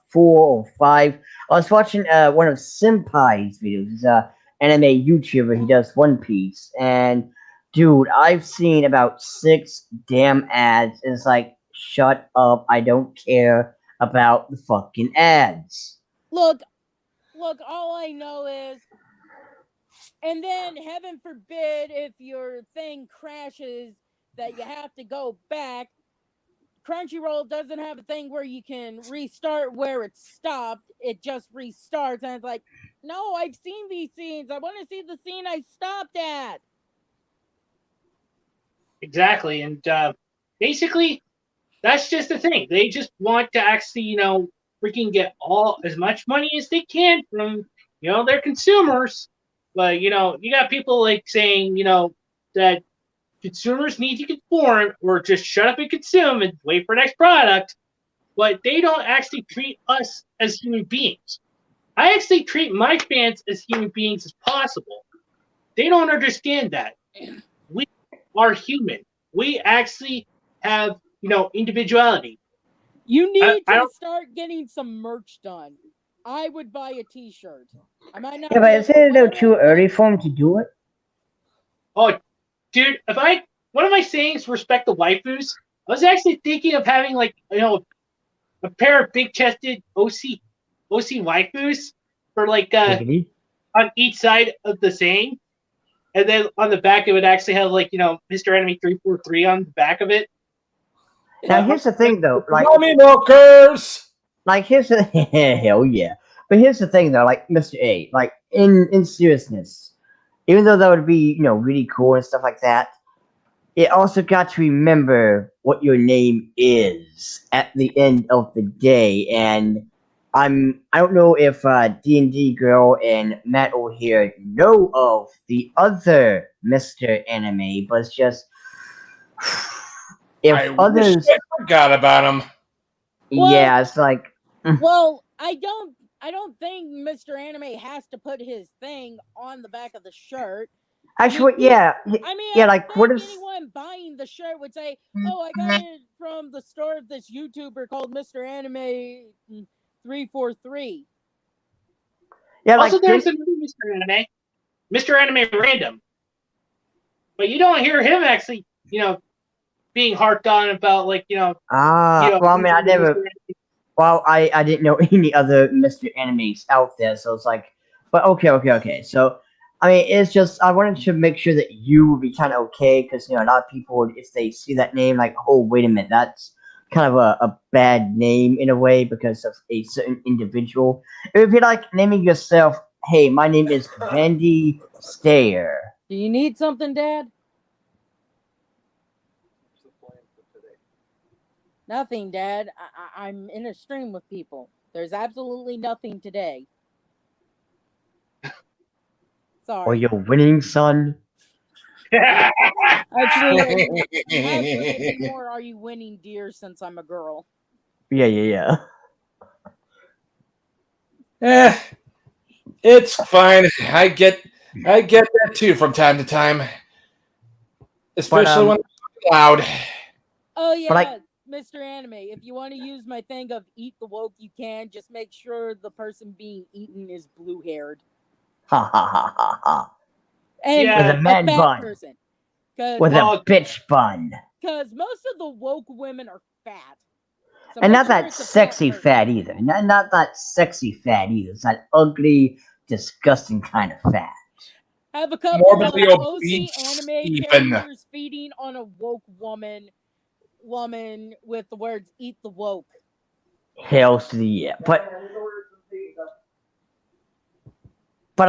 4 or 5. I was watching one of Senpai's videos. He's a anime YouTuber. He does One Piece, and dude, I've seen about 6 damn ads. It's like, shut up! I don't care about the fucking ads. Look, all I know is, and then heaven forbid if your thing crashes that you have to go back. Crunchyroll doesn't have a thing where you can restart where it stopped. It just restarts, and it's like, no, I've seen these scenes. I want to see the scene I stopped at. Exactly, and basically, that's just the thing. They just want to actually, freaking get all as much money as they can from, their consumers. But you got people like saying, that consumers need to conform or just shut up and consume and wait for the next product. But they don't actually treat us as human beings. I actually treat my fans as human beings as possible. They don't understand that. We are human. We actually have, individuality. You need I to don't. start getting some merch done. I would buy a T-shirt. I might not. Yeah, be but able isn't to it though wear too it, early but for him to do it? Oh, dude, one of my sayings, respect the waifus. I was actually thinking of having like, a pair of big chested OC waifus for like Giggity. on each side of the saying, and then on the back it would actually have like Mr. Enemy 343 on the back of it. Now here's the thing though, Mommy milkers. here's the hell yeah. But here's the thing though, like Mr. A, like in seriousness, even though that would be really cool and stuff like that, it also got to remember what your name is at the end of the day. And I don't know if D&D girl and Matt over here know of the other Mr. Anime, but it's just if I wish others, I forgot about him. yeah, it's like well, I don't think Mr. Anime has to put his thing on the back of the shirt. actually, he- yeah, I mean, yeah, I like think what is? anyone buying the shirt would say, "Oh, I got it from the store of this YouTuber called Mr. Anime 343." Yeah, Also, like there's another Mr. Anime Random, but you don't hear him actually, being harped on about like, well, I mean, I never. Well, I didn't know any other Mr. Animes out there, so it's like, but okay. So, I mean, it's just I wanted to make sure that you would be kind of okay because a lot of people, if they see that name, like, oh, wait a minute, that's kind of a bad name in a way because of a certain individual. It would be like naming yourself, hey, my name is Randy Stayer. Do you need something, Dad? Nothing, Dad. I'm in a stream with people. There's absolutely nothing today. Or Sorry. you're winning, son. Actually, it'd be more, are you winning, dear, since I'm a girl? Yeah. Eh, it's fine. I get that too from time to time, especially when it's loud. Oh, But like, yeah, Mr. Anime, if you want to use my thing of eat the woke, you can. Just make sure the person being eaten is blue-haired. ha. And Yeah, With a man fat bun. person. Because With a bitch bun. most of the woke women are fat. So And make not sure that it's a sexy person. fat either. Not that sexy fat either. It's that ugly, disgusting kind of fat. Have a couple Morbidly of obese, OC anime even. characters feeding on a woke woman with the words "eat the woke." Hells to the yeah. But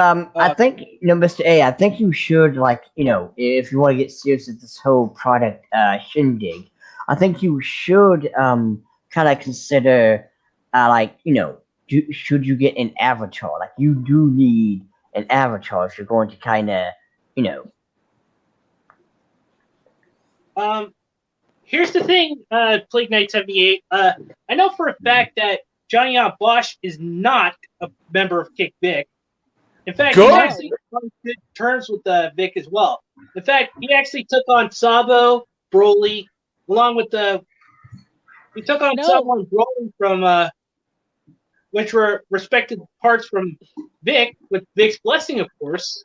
I think Mr. A, I think you should if you want to get serious with this whole product shindig, I think you should kind of consider should you get an avatar? Like you do need an avatar if you're going to kind of Here's the thing, Plague Knight 78. I know for a fact that Johnny Bosch is not a member of KickVic. In fact, he's Good. actually on good terms with Vic as well. In fact, he actually took on Sabo, Broly, along with he took on Sabo and Broly from which were respected parts from Vic, with Vic's blessing, of course.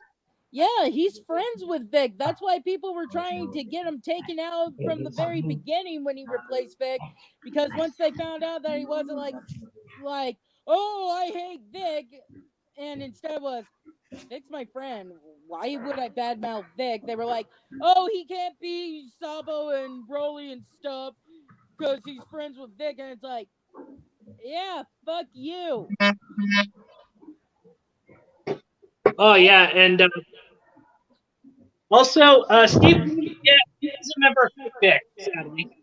Yeah, he's friends with Vic. That's why people were trying to get him taken out from the very beginning when he replaced Vic, because once they found out that he wasn't like, oh, I hate Vic, and instead was, Vic's my friend. Why would I badmouth Vic? They were like, oh, he can't be Sabo and Broly and stuff because he's friends with Vic, and it's like, yeah, fuck you. Oh yeah, and Also, Steve, yeah, he doesn't remember KickVic, sadly.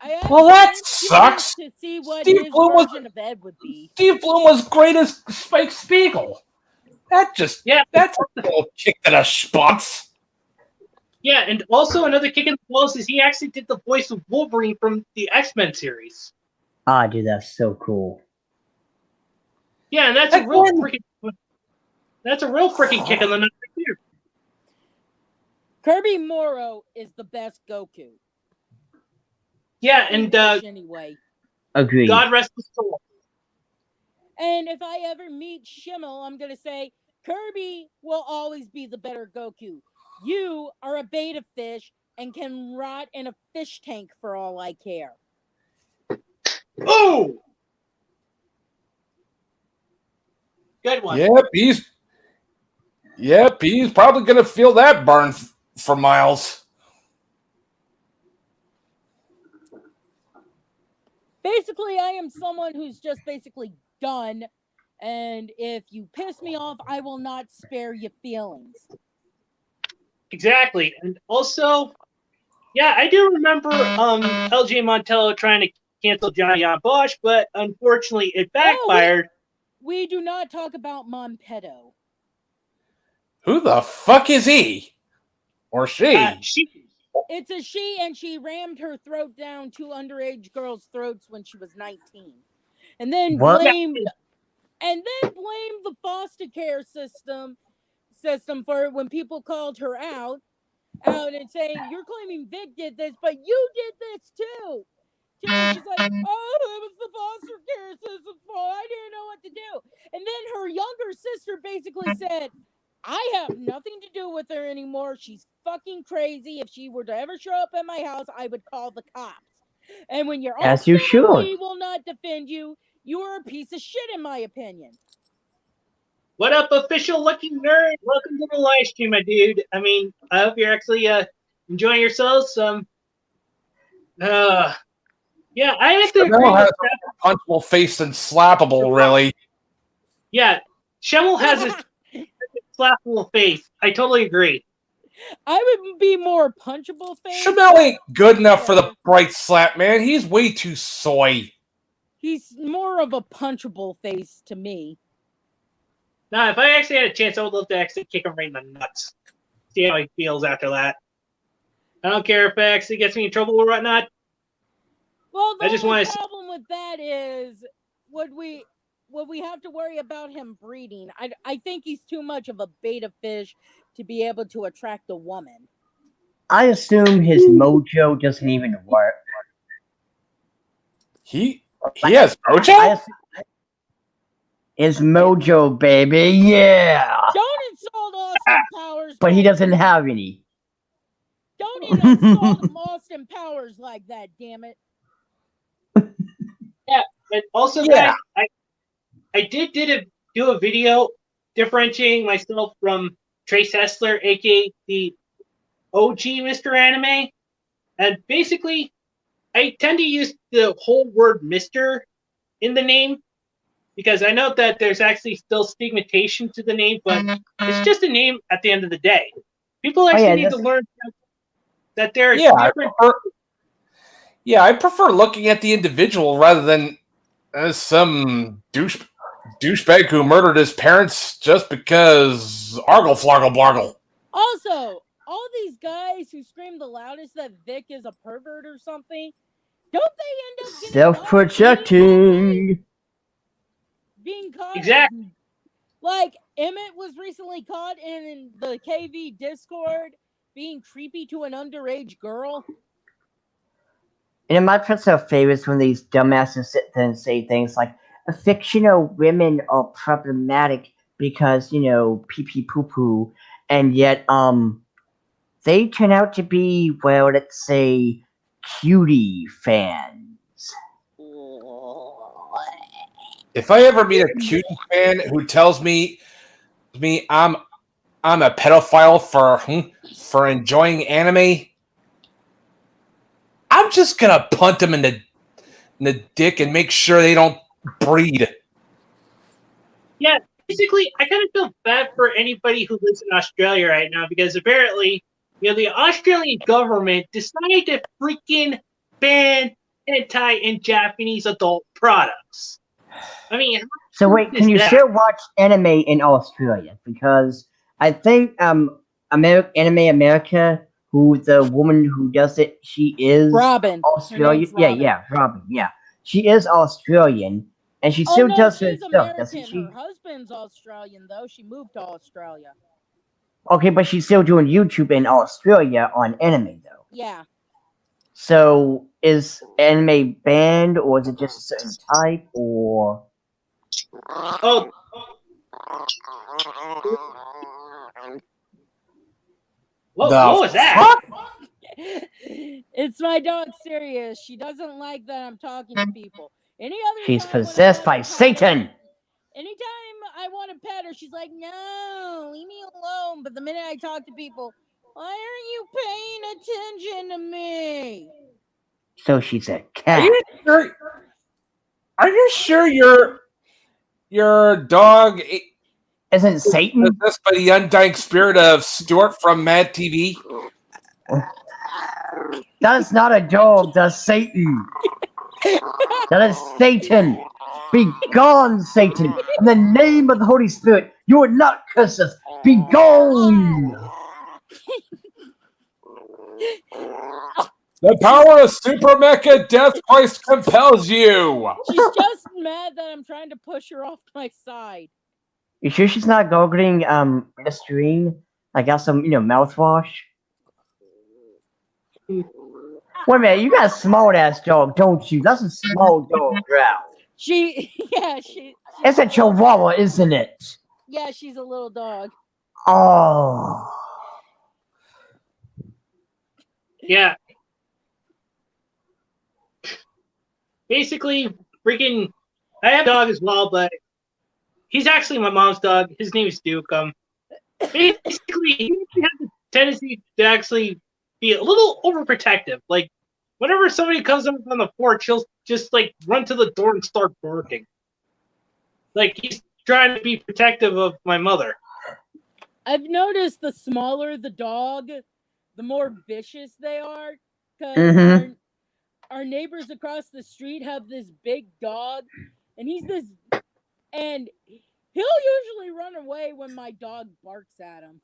I actually Well, that am sucks. curious to see what Steve his Bloom was version of Ed would be. Steve Bloom was great as Spike Spiegel. That's Yeah, a little kick to the spots. yeah, and also another kick in the balls is he actually did the voice of Wolverine from the X-Men series. Ah, dude, that's so cool. Yeah, and that's a real freaking kick in the nuts right there. Kirby Morrow is the best Goku. Yeah, and Anyway. Agreed. God rest his soul. And if I ever meet Schimmel, I'm gonna say Kirby will always be the better Goku. You are a beta fish and can rot in a fish tank for all I care. Oh, good one. Yep, he's probably gonna feel that burn for miles. Basically, I am someone who's just basically done. And if you piss me off, I will not spare your feelings. Exactly. And also, yeah, I do remember LJ Montello trying to cancel Johnny on Bosch, but unfortunately it backfired. We do not talk about Monpedo. Who the fuck is he? Or she? It's a she, and she rammed her throat down two underage girls' throats when she was 19. And then blamed the foster care system for it when people called her out and saying, you're claiming Vic did this, but you did this too. She's like, oh, it was the foster care system's fault. I didn't know what to do. And then her younger sister basically said, I have nothing to do with her anymore. She's fucking crazy. If she were to ever show up at my house, I would call the cops. And when your own family will not defend you, you are a piece of shit, in my opinion. What up, official looking nerd? Welcome to the live stream, my dude. I mean, I hope you're actually enjoying yourselves. Yeah, I have to agree with punchable face and slappable, really. Yeah, Schemmel has a slappable face. I totally agree. I would be more punchable face. Schemmel ain't good enough for the bright slap, man. He's way too soy. He's more of a punchable face to me. Now, if I actually had a chance, I would love to actually kick him right in the nuts. See how he feels after that. I don't care if it actually gets me in trouble or whatnot. Well, the only problem with that is, would we have to worry about him breeding? I think he's too much of a beta fish to be able to attract a woman. I assume his mojo doesn't even work. He has mojo? His mojo, baby, yeah! Don't insult Austin Powers. But he doesn't have any. Don't even insult Austin Powers like that, damn it. Yeah, but also, guys, I did do a video differentiating myself from Trace Hessler, aka the OG Mr. Anime, and basically, I tend to use the whole word Mr. in the name because I know that there's actually still stigmatization to the name, but it's just a name at the end of the day. People actually need to learn that there are different. I prefer looking at the individual rather than some douchebag who murdered his parents just because argle flargle blargle. Also, all these guys who scream the loudest that Vic is a pervert or something, don't they end up getting self-projecting? Being caught? Exactly. Like, Emmett was recently caught in the KV Discord being creepy to an underage girl. And my personal favorite is when these dumbasses sit there and say things like, fictional women are problematic because, pee-pee poo-poo, and yet, they turn out to be, well, let's say, cutie fans. If I ever meet a cutie fan who tells me I'm a pedophile for enjoying anime, I'm just gonna punt them in the dick and make sure they don't breed. Yeah, basically, I kind of feel bad for anybody who lives in Australia right now because apparently, the Australian government decided to freaking ban hentai and Japanese adult products. I mean, So wait, can you still watch anime in Australia? Because I think Anime America, who the woman who does it, she is Robin. Her Australian. name's Robin. Yeah, Robin. Yeah, she is Australian, and she Oh still no, does her she's stuff, doesn't American. she? Her husband's Australian though. She moved to Australia. Okay, but she's still doing YouTube in Australia on anime though. Yeah. So is anime banned, or is it just a certain type, or? Oh, what was that? It's my dog Sirius. She doesn't like that I'm talking to people. Any other She's time when I possessed wanna by pet her- Satan. Anytime I want to pet her, she's like, "No, leave me alone." But the minute I talk to people, why aren't you paying attention to me? So she's a Are cat. you sure? Are you sure your dog Isn't Satan? possessed by the undying spirit of Stuart from Mad TV? That is not a dog, that's Satan. That is Satan. Be gone, Satan. In the name of the Holy Spirit, you will not curse us. Be gone. The power of Super Mecha Death Christ compels you. She's just mad that I'm trying to push her off my side. You sure she's not gargling Listerine? I got some, mouthwash. Wait a minute, you got a small ass dog, don't you? That's a small dog, growl. She It's a chihuahua, isn't it? yeah, she's a little dog. Oh. Yeah. Basically, freaking, I have a dog as well, but he's actually my mom's dog. His name is Duke. Basically, he has a tendency to actually be a little overprotective. Like, whenever somebody comes up on the porch, he'll just like run to the door and start barking. Like he's trying to be protective of my mother. I've noticed the smaller the dog, the more vicious they are. Because Mhm. our neighbors across the street have this big dog, and and he'll usually run away when my dog barks at him.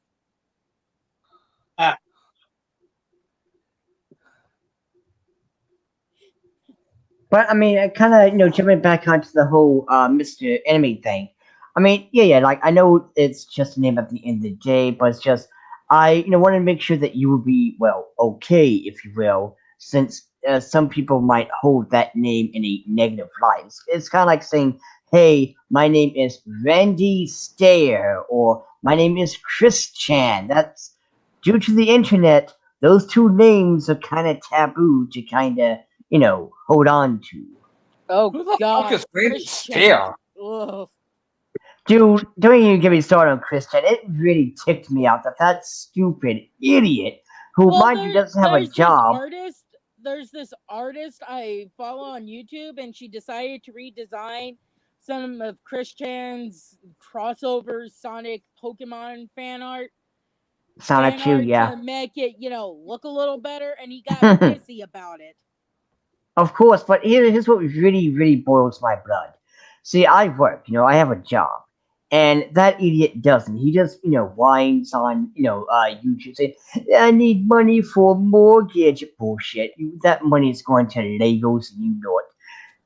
But I mean, kind of, jumping back onto the whole Mr. Enemy thing. I mean, yeah, like I know it's just a name at the end of the day, but it's just I, want to make sure that you will be okay, if you will, since some people might hold that name in a negative light. It's kind of like saying, "Hey, my name is Randy Stair," or "My name is Chris Chan." That's due to the internet. Those two names are kind of taboo to kind of hold on to. Oh Who the God, fuck is Randy Christian. Stair? Ugh. Dude, don't even get me started on Christian. It really ticked me out that stupid idiot, who, Well, mind you, doesn't have a there's job. There's this artist I follow on YouTube, and she decided to redesign some of Christian's crossovers Sonic Pokemon fan art. Sonic 2, yeah. To make it, look a little better, and he got pissy about it. Of course, but here's what really, really boils my blood. See, I work, I have a job. And that idiot doesn't. He just, whines on, YouTube saying, "I need money for mortgage." Bullshit. That money is going to Legos and you know it.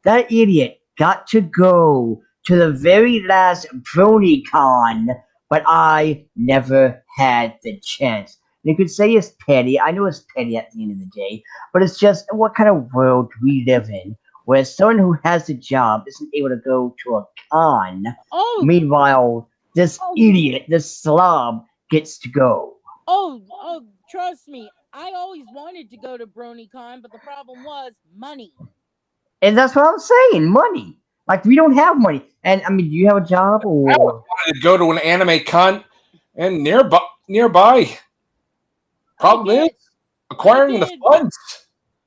That idiot got to go to the very last BronyCon, but I never had the chance. And you could say it's petty. I know it's petty at the end of the day, but it's just what kind of world we live in where someone who has a job isn't able to go to a con. Oh, Meanwhile, this idiot, this slob, gets to go. oh, trust me. I always wanted to go to BronyCon, but the problem was money. And that's what I'm saying, money. Like, we don't have money. And, I mean, do you have a job, or? I wanted to go to an anime con and nearby. Problem is acquiring the funds.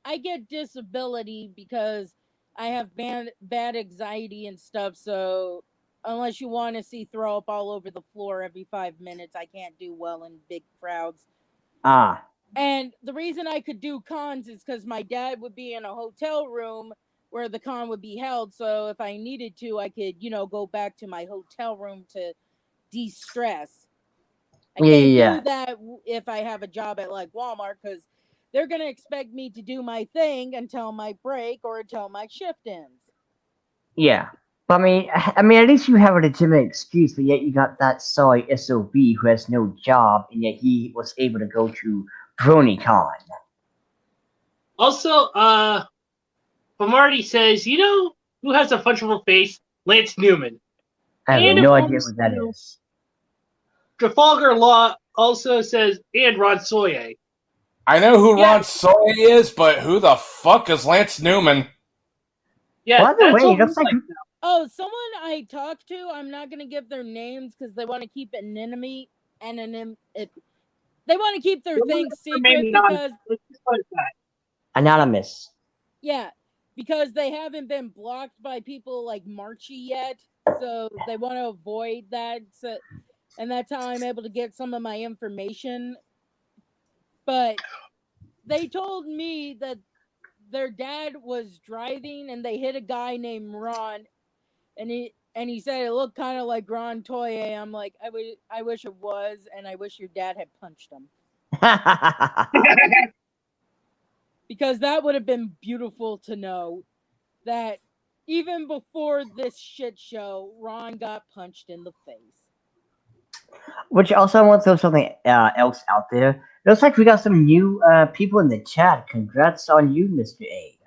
I get disability because I have bad anxiety and stuff, so unless you want to see throw up all over the floor every 5 minutes. I can't do well in big crowds. Ah, And the reason I could do cons is because my dad would be in a hotel room where the con would be held. So if I needed to, I could, go back to my hotel room to de-stress. I yeah, can't yeah, do that if I have a job at like Walmart because they're going to expect me to do my thing until my break or until my shift ends. yeah. But at least you have a legitimate excuse, but yet you got that sorry SOB who has no job, and yet he was able to go to BronyCon. Also, Pomarty says, you know who has a fungible face? Lance Newman. I have And no of idea course, what that is. Trafalgar Law also says, and Ron Soye. I know who Yeah. Ron Soy is, but who the fuck is Lance Newman? Yeah, By the that's way, what it we looks like like. Oh, someone I talked to, I'm not going to give their names because they want to keep it anonymity. They want to keep their things secret because, Let's just put it that. anonymous. yeah, because they haven't been blocked by people like Marchie yet. So they want to avoid that. So, and that's how I'm able to get some of my information. But they told me that their dad was driving and they hit a guy named Ron, and he said it looked kind of like Ron Toye. I'm like, I wish it was, and I wish your dad had punched him because that would have been beautiful to know that even before this shit show, Ron got punched in the face. Which also I want to throw something else out there. Looks like we got some new people in the chat. Congrats on you, Mr. A.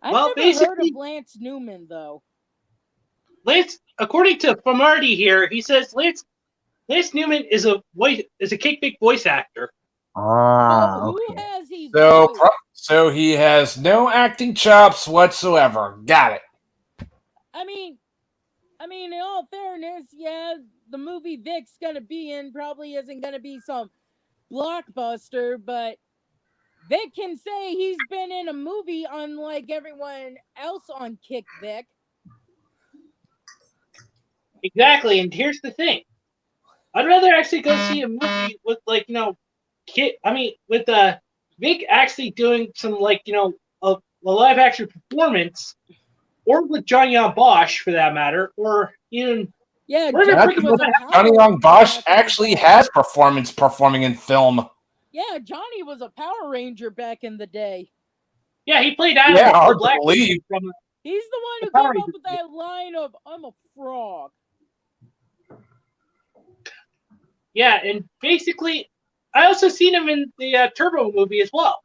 I've Well, never heard basically, of Lance Newman though. Lance, according to Pomarty here, he says Lance Newman is a KickVic voice actor. Ah, Who okay. has he So, voiced? so he has no acting chops whatsoever. Got it. I mean, in all fairness, yeah, the movie Vic's gonna be in probably isn't gonna be some blockbuster, but Vic can say he's been in a movie unlike everyone else on KickVic. Exactly, and here's the thing. I'd rather actually go see a movie with with Vic actually doing some a live action performance, or with Johnny on Bosch for that matter, or even Yeah, whatever Johnny freaking was a that- Power Johnny Young Ranger Bosch back in the actually day. has performing in film. Yeah, Johnny was a Power Ranger back in the day. Yeah, he played Adam, Yeah, the hard to Black believe. Ranger from He's the one the who Power came up Rangers with that line of "I'm a frog." Yeah, and basically, I also seen him in the Turbo movie as well.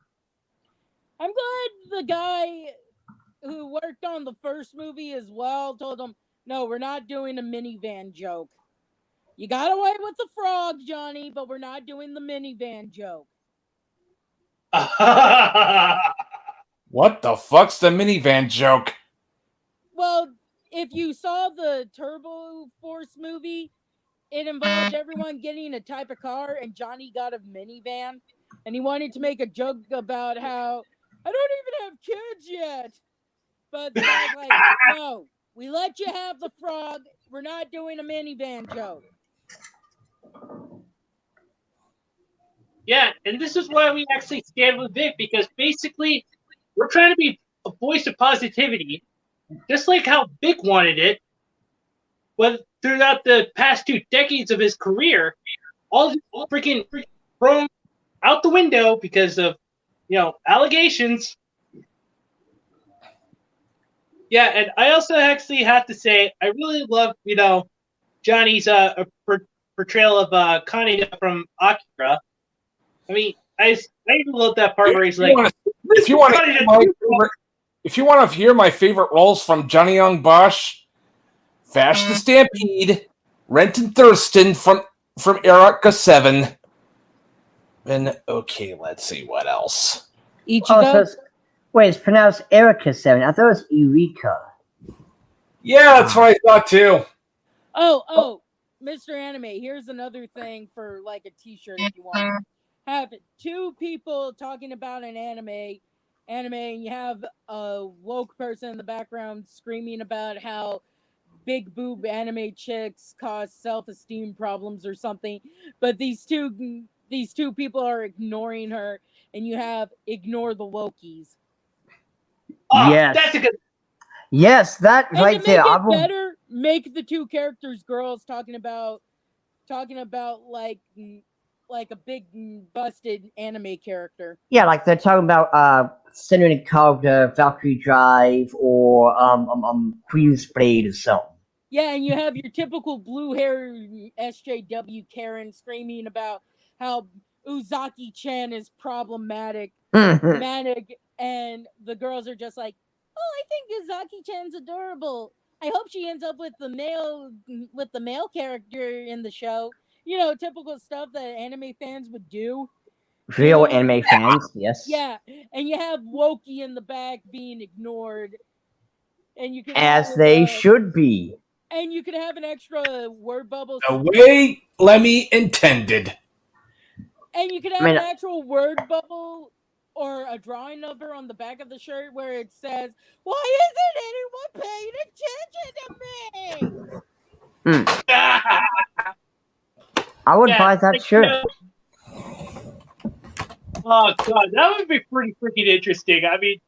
I'm glad the guy who worked on the first movie as well told him, "No, we're not doing a minivan joke. You got away with the frog, Johnny, but we're not doing the minivan joke." What the fuck's the minivan joke? Well, if you saw the Turbo Force movie, it involved everyone getting a type of car, and Johnny got a minivan, and he wanted to make a joke about how I don't even have kids yet. But the guy's like, "No, we let you have the frog. We're not doing a minivan joke." Yeah, and this is why we actually stand with Vic, because basically we're trying to be a voice of positivity, just like how Vic wanted it. But throughout the past 2 decades of his career, all freaking thrown out the window because of allegations. Yeah, and I also actually have to say I really love Johnny's portrayal of Kaneda from Akira. I mean, I even love that part where he's like, if you want to hear my favorite roles from Johnny Young Bosch, Vash the Stampede, Renton Thurston from Erica 7. And okay, let's see what else. Ichigo? Wait, it's pronounced Erica 7. I thought it was Eureka. Yeah, that's what I thought too. Oh, Mr. Anime, here's another thing for like a t-shirt if you want. Have 2 people talking about an anime, and you have a woke person in the background screaming about how big boob anime chicks cause self-esteem problems or something, but these two people are ignoring her, and you have ignore the Wokies. Oh, Yes. that's a good. Yes, that And right to there. make I it will. better, make the two characters girls talking about like a big busted anime character. Yeah, like they're talking about Cinnamon Calder, Valkyrie Drive, or Queen's Blade or something. Yeah, and you have your typical blue hair SJW Karen screaming about how Uzaki Chan is problematic, manic, and the girls are just like, "Oh, I think Uzaki Chan's adorable. I hope she ends up with the male character in the show." You know, typical stuff that anime fans would do. Real And anime fans, yes. yeah, and you have Wokey in the back being ignored, and you could have As they should be. and you could have an extra word bubble, The way Lemmy intended. and you could I have mean, an actual word bubble or a drawing of her on the back of the shirt where it says, "Why isn't anyone paying attention to me?" I would Yeah, buy that like, shirt. oh god, that would be pretty freaking interesting. I mean,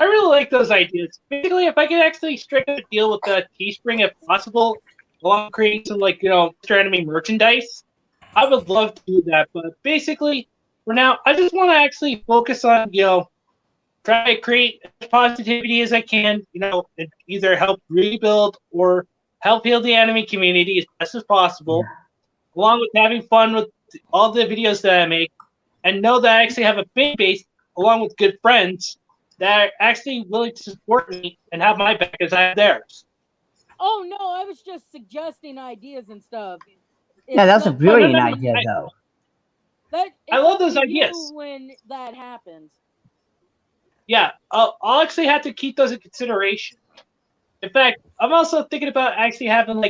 I really like those ideas. Basically, if I could actually strike a deal with Teespring, if possible, along with creating some Mr. Enemy merchandise, I would love to do that. But basically, for now, I just want to actually focus on try to create as much positivity as I can. And either help rebuild or help heal the anime community as best as possible, along with having fun with all the videos that I make, and know that I actually have a fan base along with good friends that are actually willing to support me and have my back as I have theirs. Oh no, I was just suggesting ideas and stuff. Yeah, that's a No, no, brilliant no, idea, though. I It's love up those to ideas. you when that happens. Yeah, I'll actually have to keep those in consideration. In fact, I'm also thinking about actually having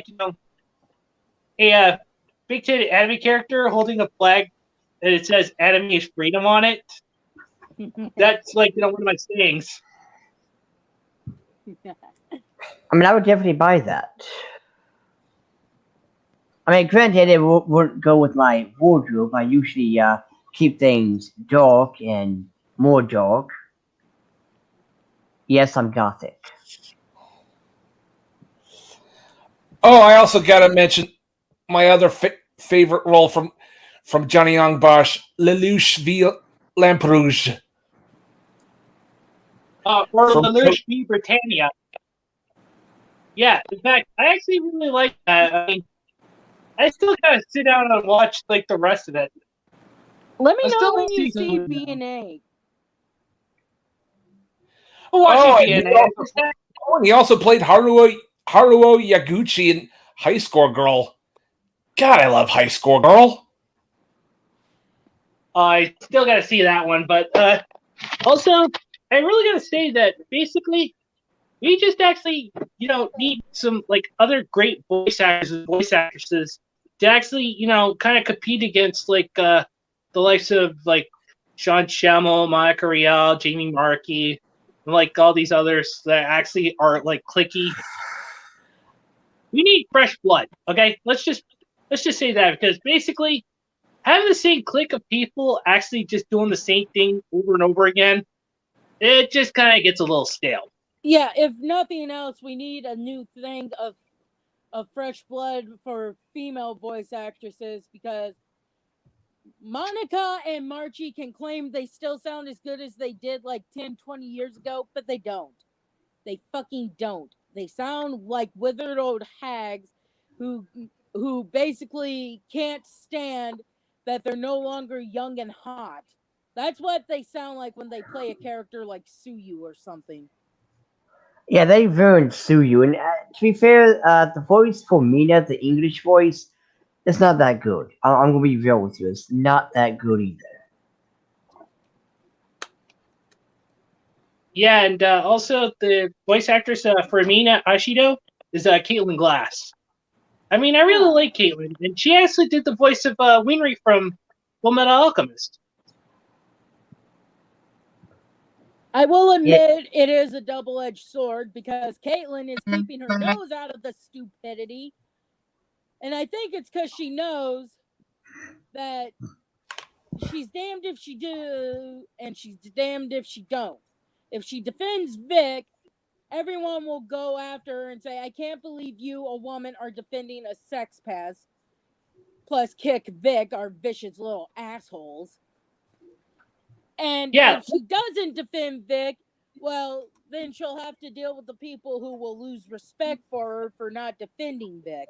a big titted anime character holding a flag and it says "Anime is freedom" on it. That's one of my sayings. I mean, I would definitely buy that. I mean, granted, it wouldn't go with my wardrobe. I usually keep things dark and more dark. Yes, I'm gothic. Oh, I also got to mention my other favorite role from Johnny Young Bosch, Lelouch v. Lamperouge. Or Lelouch v. Britannia. Yeah, in fact, I actually really like that. I mean, I still gotta sit down and watch the rest of it. Let me I'm know still when you season see one now. B&A. I'm watching and BNA. he also played Haruo Yaguchi in High Score Girl. God, I love High Score Girl. I still gotta see that one, but also I really gotta say that basically we just actually need some other great voice actors and voice actresses to actually kind of compete against the likes of Sean Schemmel, Monica Rial, Jamie Markey, and all these others that actually are clicky. We need fresh blood. Okay, let's just say that, because basically having the same clique of people actually just doing the same thing over and over again, it just kind of gets a little stale. Yeah, if nothing else, we need a new thing of fresh blood for female voice actresses, because Monica and Marchie can claim they still sound as good as they did 10, 20 years ago, but they don't. They fucking don't. They sound like withered old hags who basically can't stand that they're no longer young and hot. That's what they sound like when they play a character like Suyu or something. Yeah, they ruined Suyu. And to be fair, the voice for Mina, the English voice, it's not that good. I'm gonna be real with you. It's not that good either. Yeah, and also the voice actress for Amina Ashido is Caitlin Glass. I mean, I really like Caitlin, and she actually did the voice of Winry from Fullmetal Alchemist. I will admit it is a double-edged sword because Caitlyn is keeping her nose out of the stupidity. And I think it's because she knows that she's damned if she do and she's damned if she don't. If she defends Vic, everyone will go after her and say, I can't believe you, a woman, are defending a sex pest. Plus KickVic, our vicious little assholes. And if she doesn't defend Vic, well, then she'll have to deal with the people who will lose respect for her for not defending Vic.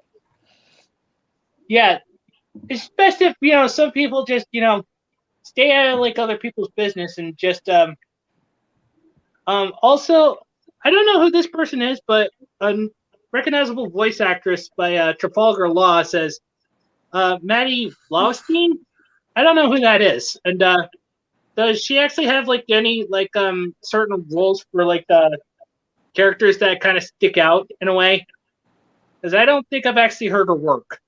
Yeah, especially if some people just stay out of like other people's business and just also I don't know who this person is, but a recognizable voice actress by Trafalgar Law says Maddie Blaustein. I don't know who that is, and does she actually have like any like certain roles for like characters that kind of stick out in a way? Because I don't think I've actually heard her work.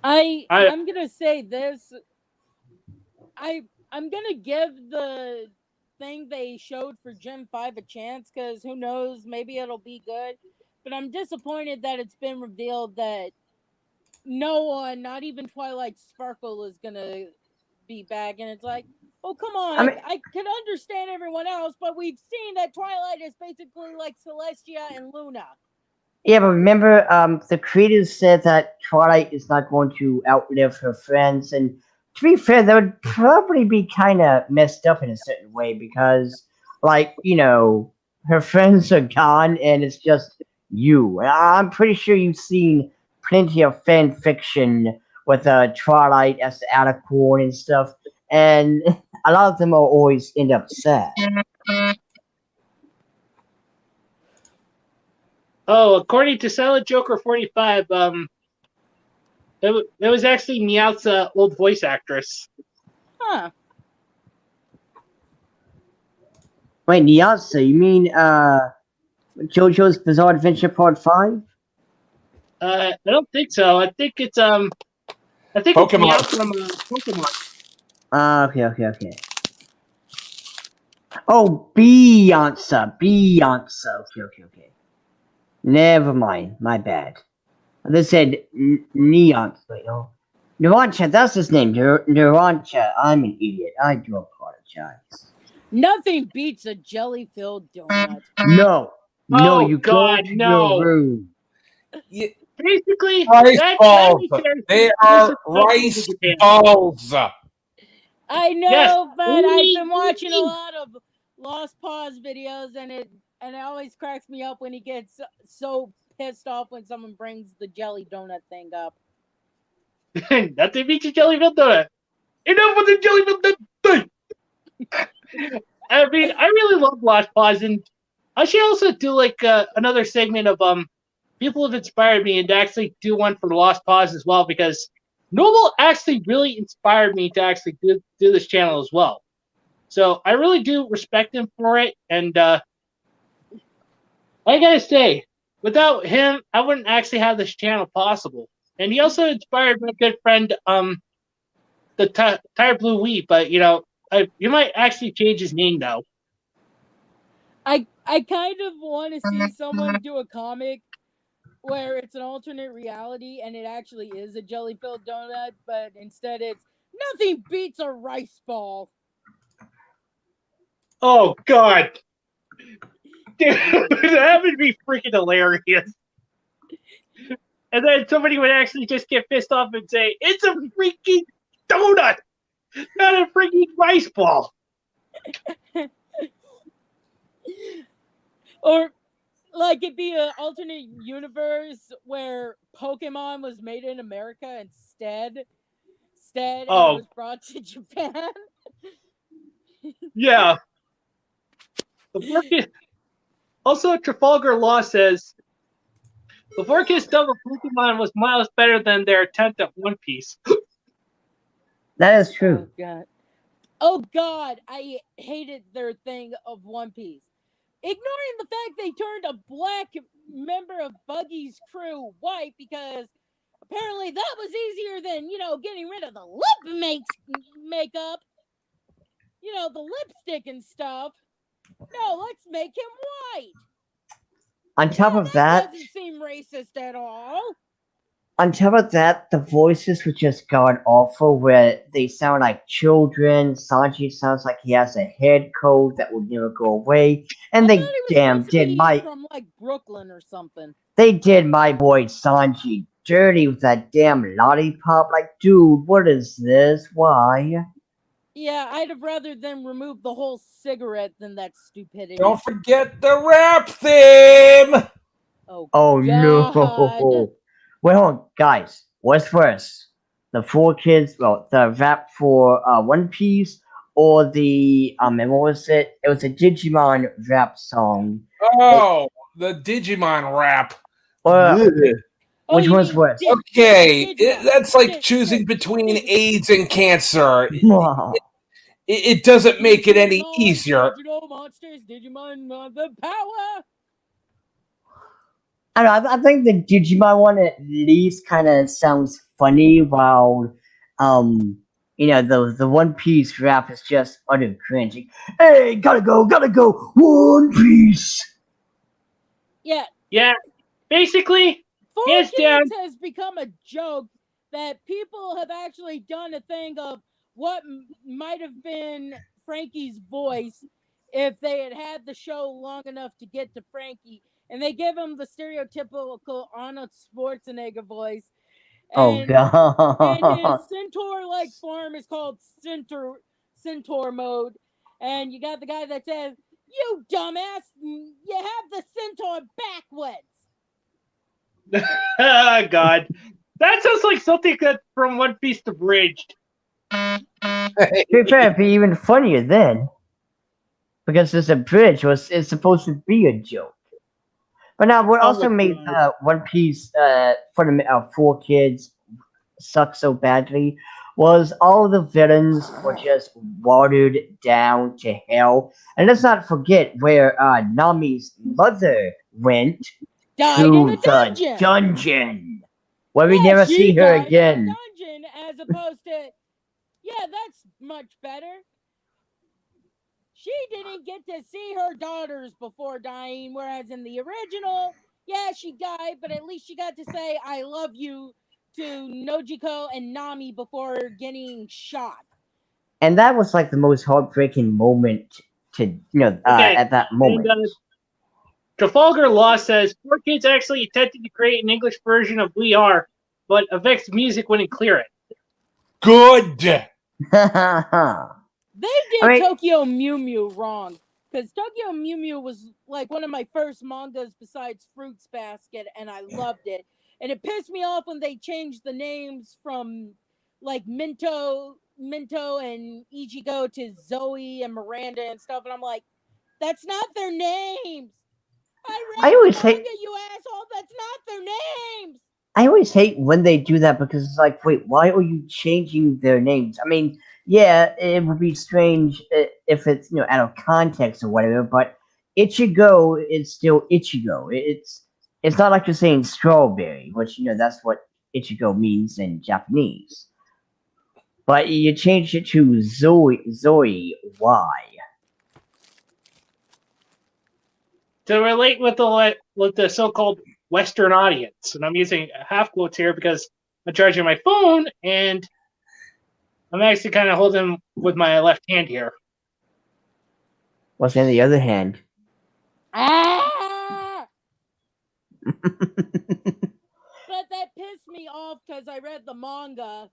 I'm gonna say this. I'm gonna give the thing they showed for Gen 5 a chance because who knows, maybe it'll be good. But I'm disappointed that it's been revealed that no one, not even Twilight Sparkle, is gonna be back. And it's like, oh come on, I can understand everyone else, but we've seen that Twilight is basically like Celestia and Luna. Yeah, but remember, the creators said that Twilight is not going to outlive her friends, and to be fair, that would probably be kind of messed up in a certain way because, like, her friends are gone, and it's just you. And I'm pretty sure you've seen plenty of fan fiction with Twilight as the Alicorn and stuff, and a lot of them will always end up sad. Oh, according to Silent Joker 45, it was actually Meowth's old voice actress. Huh. Wait, Nyasa, you mean JoJo's Bizarre Adventure Part 5? I don't think so. I think it's Pokemon. It's Meowth from Pokemon. Okay. Oh, Beyonce. Okay. Never mind, my bad. They said Neon. Wait, no. Narancha, that's his name. Narancha. I'm an idiot. I do apologize. Nothing beats a jelly-filled donut. No, Oh, you God, go to no. your room. Basically, Rice balls. that They are rice balls. I know, Yes, but I've been watching a lot of Lost Pause videos, and it always cracks me up when he gets so pissed off when someone brings the jelly donut thing up. Nothing beats a jelly-filled donut. Enough with the jelly-filled donut. I mean, I really love Lost Pause, and I should also do like another segment of people have inspired me, and to actually do one for Lost Pause as well, because Noble actually really inspired me to actually do this channel as well. So I really do respect him for it, and I gotta say, without him, I wouldn't actually have this channel possible. And he also inspired my good friend, the Tire Blue Wheat, but you might actually change his name though. I kind of want to see someone do a comic where it's an alternate reality and it actually is a jelly-filled donut, but instead it's nothing beats a rice ball. Oh God, dude, that would be freaking hilarious. And then somebody would actually just get pissed off and say, "It's a freaking donut, not a freaking rice ball." Or like it'd be an alternate universe where Pokemon was made in America instead, and it was brought to Japan. Yeah. Also, Trafalgar Law says the Vorkis dub of Pokemon was miles better than their attempt at One Piece. That is true. Oh God, I hated their thing of One Piece. Ignoring the fact they turned a black member of Buggy's crew white because apparently that was easier than, getting rid of the lip makeup. the lipstick and stuff. No, let's make him white. On top Yeah, of that, doesn't seem racist at all. the voices were just god awful, where they sound like children. Sanji sounds like he has a head cold that will never go away, I and thought they he was damn supposed to did be my from like Brooklyn or something. they did my boy Sanji dirty with that damn lollipop. Like, dude, what is this? Why? Yeah, I'd have rather them remove the whole cigarette than that stupidity. Don't forget the rap theme. Oh, Oh God. no! Wait, hold on, guys. What's first? The four kids, well, the rap for One Piece, or the and what was it? It was a Digimon rap song. Oh, the Digimon rap. Or Ugh. Oh, which you one's mean worse? Okay, Digimon. that's like choosing between AIDS and cancer. It doesn't make it any easier. Digital monsters, Digimon, the power. I don't know. I think the Digimon one at least kind of sounds funny, while the One Piece rap is just utter cringe. Hey, gotta go, One Piece. Yeah, Yeah, basically, Four hands down. Kids has become a joke that people have actually done a thing of what might have been Frankie's voice if they had had the show long enough to get to Frankie, and they give him the stereotypical Arnold Schwarzenegger voice. Oh And his god. centaur-like form is called centaur mode. And you got the guy that says, "You dumbass, you have the centaur backwards." Oh, God. That sounds like something that from One Piece abridged. To be fair, it'd be even funnier then, because this abridged is supposed to be a joke. But now, what Oh, my also made God. One Piece for the Four Kids suck so badly was all the villains were just watered down to hell. And let's not forget where Nami's mother went Died in to a the dungeon. dungeon, where we Yeah, never she see her died again. in a dungeon as opposed to, yeah, that's much better. She didn't get to see her daughters before dying, whereas in the original, yeah, she died, but at least she got to say "I love you" to Nojiko and Nami before getting shot. And that was like the most heartbreaking moment Okay, at that and moment. Trafalgar Law says Four Kids actually attempted to create an English version of We Are, but Avex's music wouldn't clear it. Good. They I did mean, Tokyo Mew Mew wrong. Because Tokyo Mew Mew was like one of my first mangas besides Fruits Basket, and I loved it. And it pissed me off when they changed the names from like Minto and Ichigo to Zoe and Miranda and stuff. And I'm like, that's not their names. I I read the always hate manga, you asshole. That's not their names. I always hate when they do that, because it's like, wait, why are you changing their names? I mean, yeah, it would be strange if it's out of context or whatever, but Ichigo is still Ichigo. It's not like you're saying strawberry, which that's what Ichigo means in Japanese. But you changed it to Zoe. Why? To relate with the so-called Western audience, and I'm using half quotes here because I'm charging my phone and I'm actually kind of holding with my left hand here. What's on the other hand? Ah! But that pissed me off because I read the manga.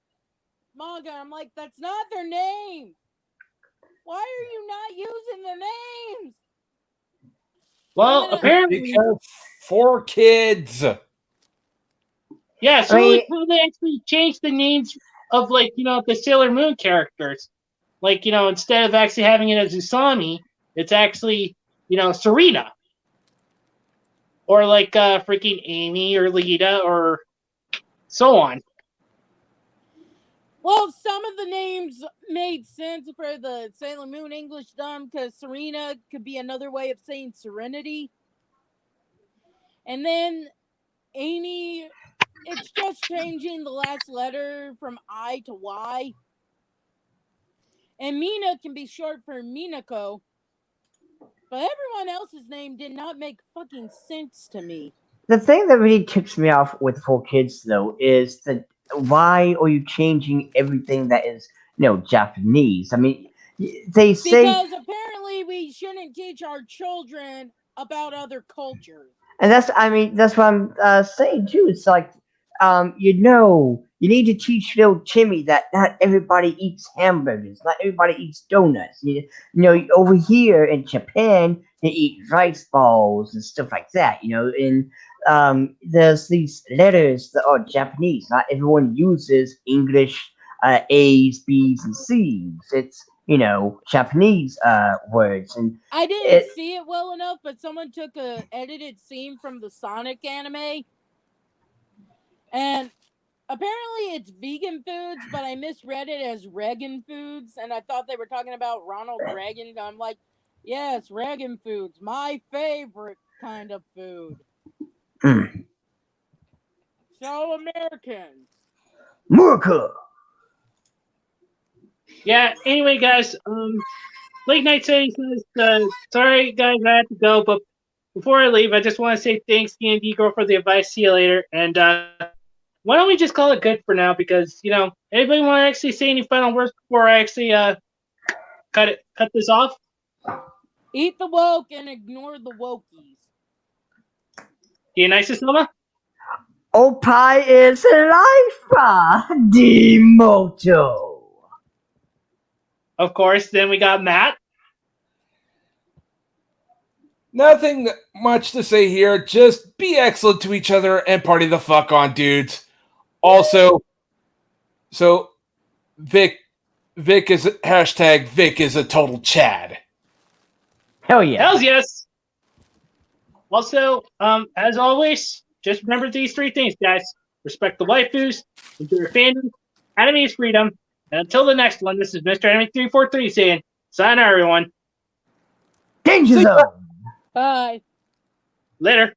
I'm like, that's not their name. Why are you not using the names? Well, apparently, Because Four Kids. yeah. I So mean, like how they actually changed the names of the Sailor Moon characters. Instead of actually having it as Usami, it's actually Serena or freaking Amy or Lita or so on. Well, some of the names made sense for the Sailor Moon English dub because Serena could be another way of saying serenity. And then Amy, it's just changing the last letter from I to Y. And Mina can be short for Minako. But everyone else's name did not make fucking sense to me. The thing that really ticks me off with 4 Kids though is that why are you changing everything that is Japanese? I mean, they say, Because apparently we shouldn't teach our children about other cultures. and that's what I'm saying too. It's like, you need to teach little Timmy that not everybody eats hamburgers, not everybody eats donuts. Over here in Japan, they eat rice balls and stuff like that. And there's these letters that are Japanese. Not everyone uses English A's, B's, and C's. It's Japanese words, and I didn't it, see it well enough, but someone took a edited scene from the Sonic anime, and apparently it's vegan foods, but I misread it as Reagan foods, and I thought they were talking about Ronald Reagan. I'm like, yes, Reagan foods, my favorite kind of food. mm, So Americans. Murka. Yeah. Anyway, guys. Late night say says, sorry guys, I have to go, but before I leave, I just want to say thanks, D&D Girl, for the advice. See you later. And why don't we just call it good for now? Because anybody want to actually say any final words before I actually cut this off? Eat the woke and ignore the wokies. You nice, Selma? Opie is life, Demoto. Of course. Then we got Matt. Nothing much to say here. Just be excellent to each other and party the fuck on, dudes. Also, so Vic is hashtag Vic is a total Chad. Hell yeah. Hells yes. Also, as always, just remember these 3 things, guys. Respect the waifus, enjoy your fandom, anime is freedom, and until the next one, this is Mr. Anime 343 saying, sayonara, everyone. Danger zone. Bye. Later.